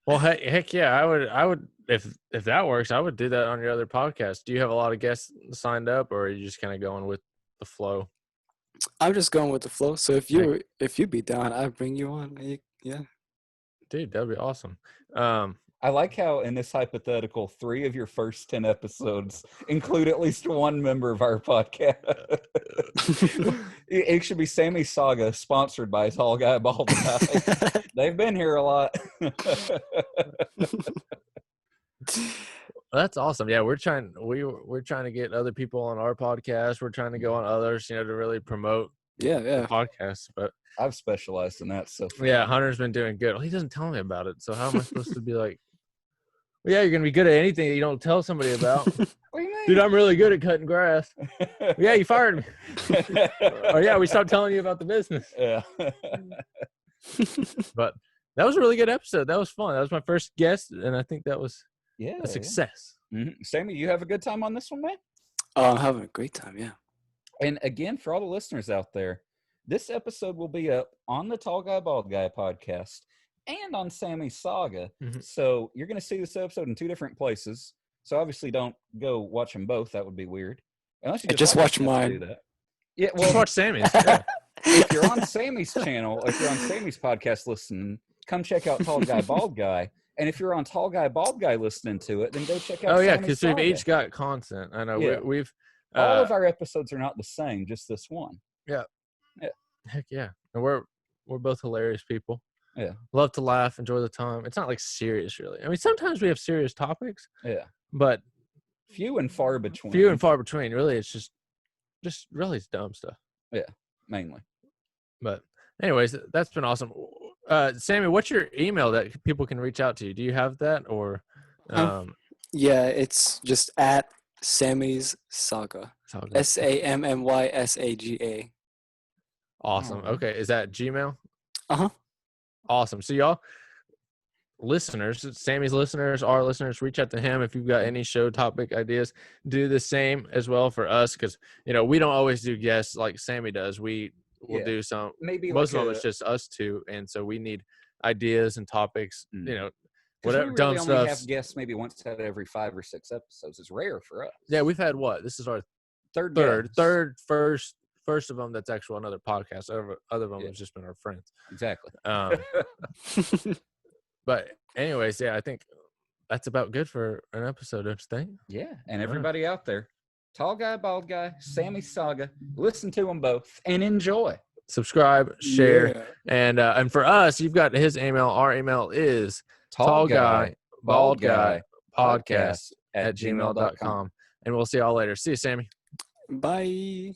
well, heck yeah, I would if that works, I would do that on your other podcast. Do you have a lot of guests signed up, or are you just kind of going with the flow? I'm just going with the flow. So if you'd be down, I'd bring you on. Yeah, Dude, that'd be awesome. I like how in this hypothetical, 3 of your first 10 episodes include at least one member of our podcast. It should be Sammy Saga, sponsored by Tall Guy, Bald Guy. They've been here a lot. That's awesome. Yeah, we're trying to get other people on our podcast. We're trying to go on others, to really promote the podcast. But I've specialized in that so far. Yeah, Hunter's been doing good. Well, he doesn't tell me about it, so how am I supposed to be like, well, yeah, you're gonna be good at anything that you don't tell somebody about. What do you mean? Dude, I'm really good at cutting grass. Yeah, you fired me. Oh yeah, we stopped telling you about the business. Yeah. But that was a really good episode. That was fun. That was my first guest, and I think that was a success. Yeah. Mm-hmm. Sammy, you have a good time on this one, man? I'm having a great time, yeah. And again, for all the listeners out there, this episode will be up on the Tall Guy, Bald Guy podcast and on Sammy's Saga. Mm-hmm. So you're going to see this episode in 2 different places. So obviously don't go watch them both. That would be weird. Unless you just watch mine. Do that. Yeah, well, just watch Sammy's. Yeah. If you're on Sammy's channel, if you're on Sammy's podcast listening, come check out Tall Guy, Bald Guy. And if you're on Tall Guy, Bald Guy listening to it, then go check out Sammy's because we've each got content. I know we've all of our episodes are not the same, just this one. Yeah. Heck yeah. And we're both hilarious people. Yeah. Love to laugh, enjoy the time. It's not like serious, really. I mean, sometimes we have serious topics. Yeah. But few and far between. Really, it's just really dumb stuff. Yeah, mainly. But anyways, that's been awesome. Sammy, what's your email that people can reach out to you? Do you have that or? Yeah, it's just at Sammy's Saga. SAMMYSAGA. Awesome. Okay, is that Gmail? Uh-huh. Awesome. So y'all, listeners, Sammy's listeners, our listeners, reach out to him if you've got any show topic ideas. Do the same as well for us because we don't always do guests like Sammy does. We'll do some. Maybe most of them it's just us two, and so we need ideas and topics. Whatever dumb stuff. We only have guests maybe once out of every 5 or 6 episodes. It's rare for us. Yeah, we've had what? This is our first of them that's actual another podcast. Other of them has just been our friends. Exactly. But anyways, I think that's about good for an episode, don't you think? Yeah, and everybody out there, Tall Guy, Bald Guy, Sammy Saga, listen to them both and enjoy. Subscribe, share, and for us, you've got his email. Our email is Tall Guy, Bald Guy podcast @gmail.com. And we'll see y'all later. See you, Sammy. Bye.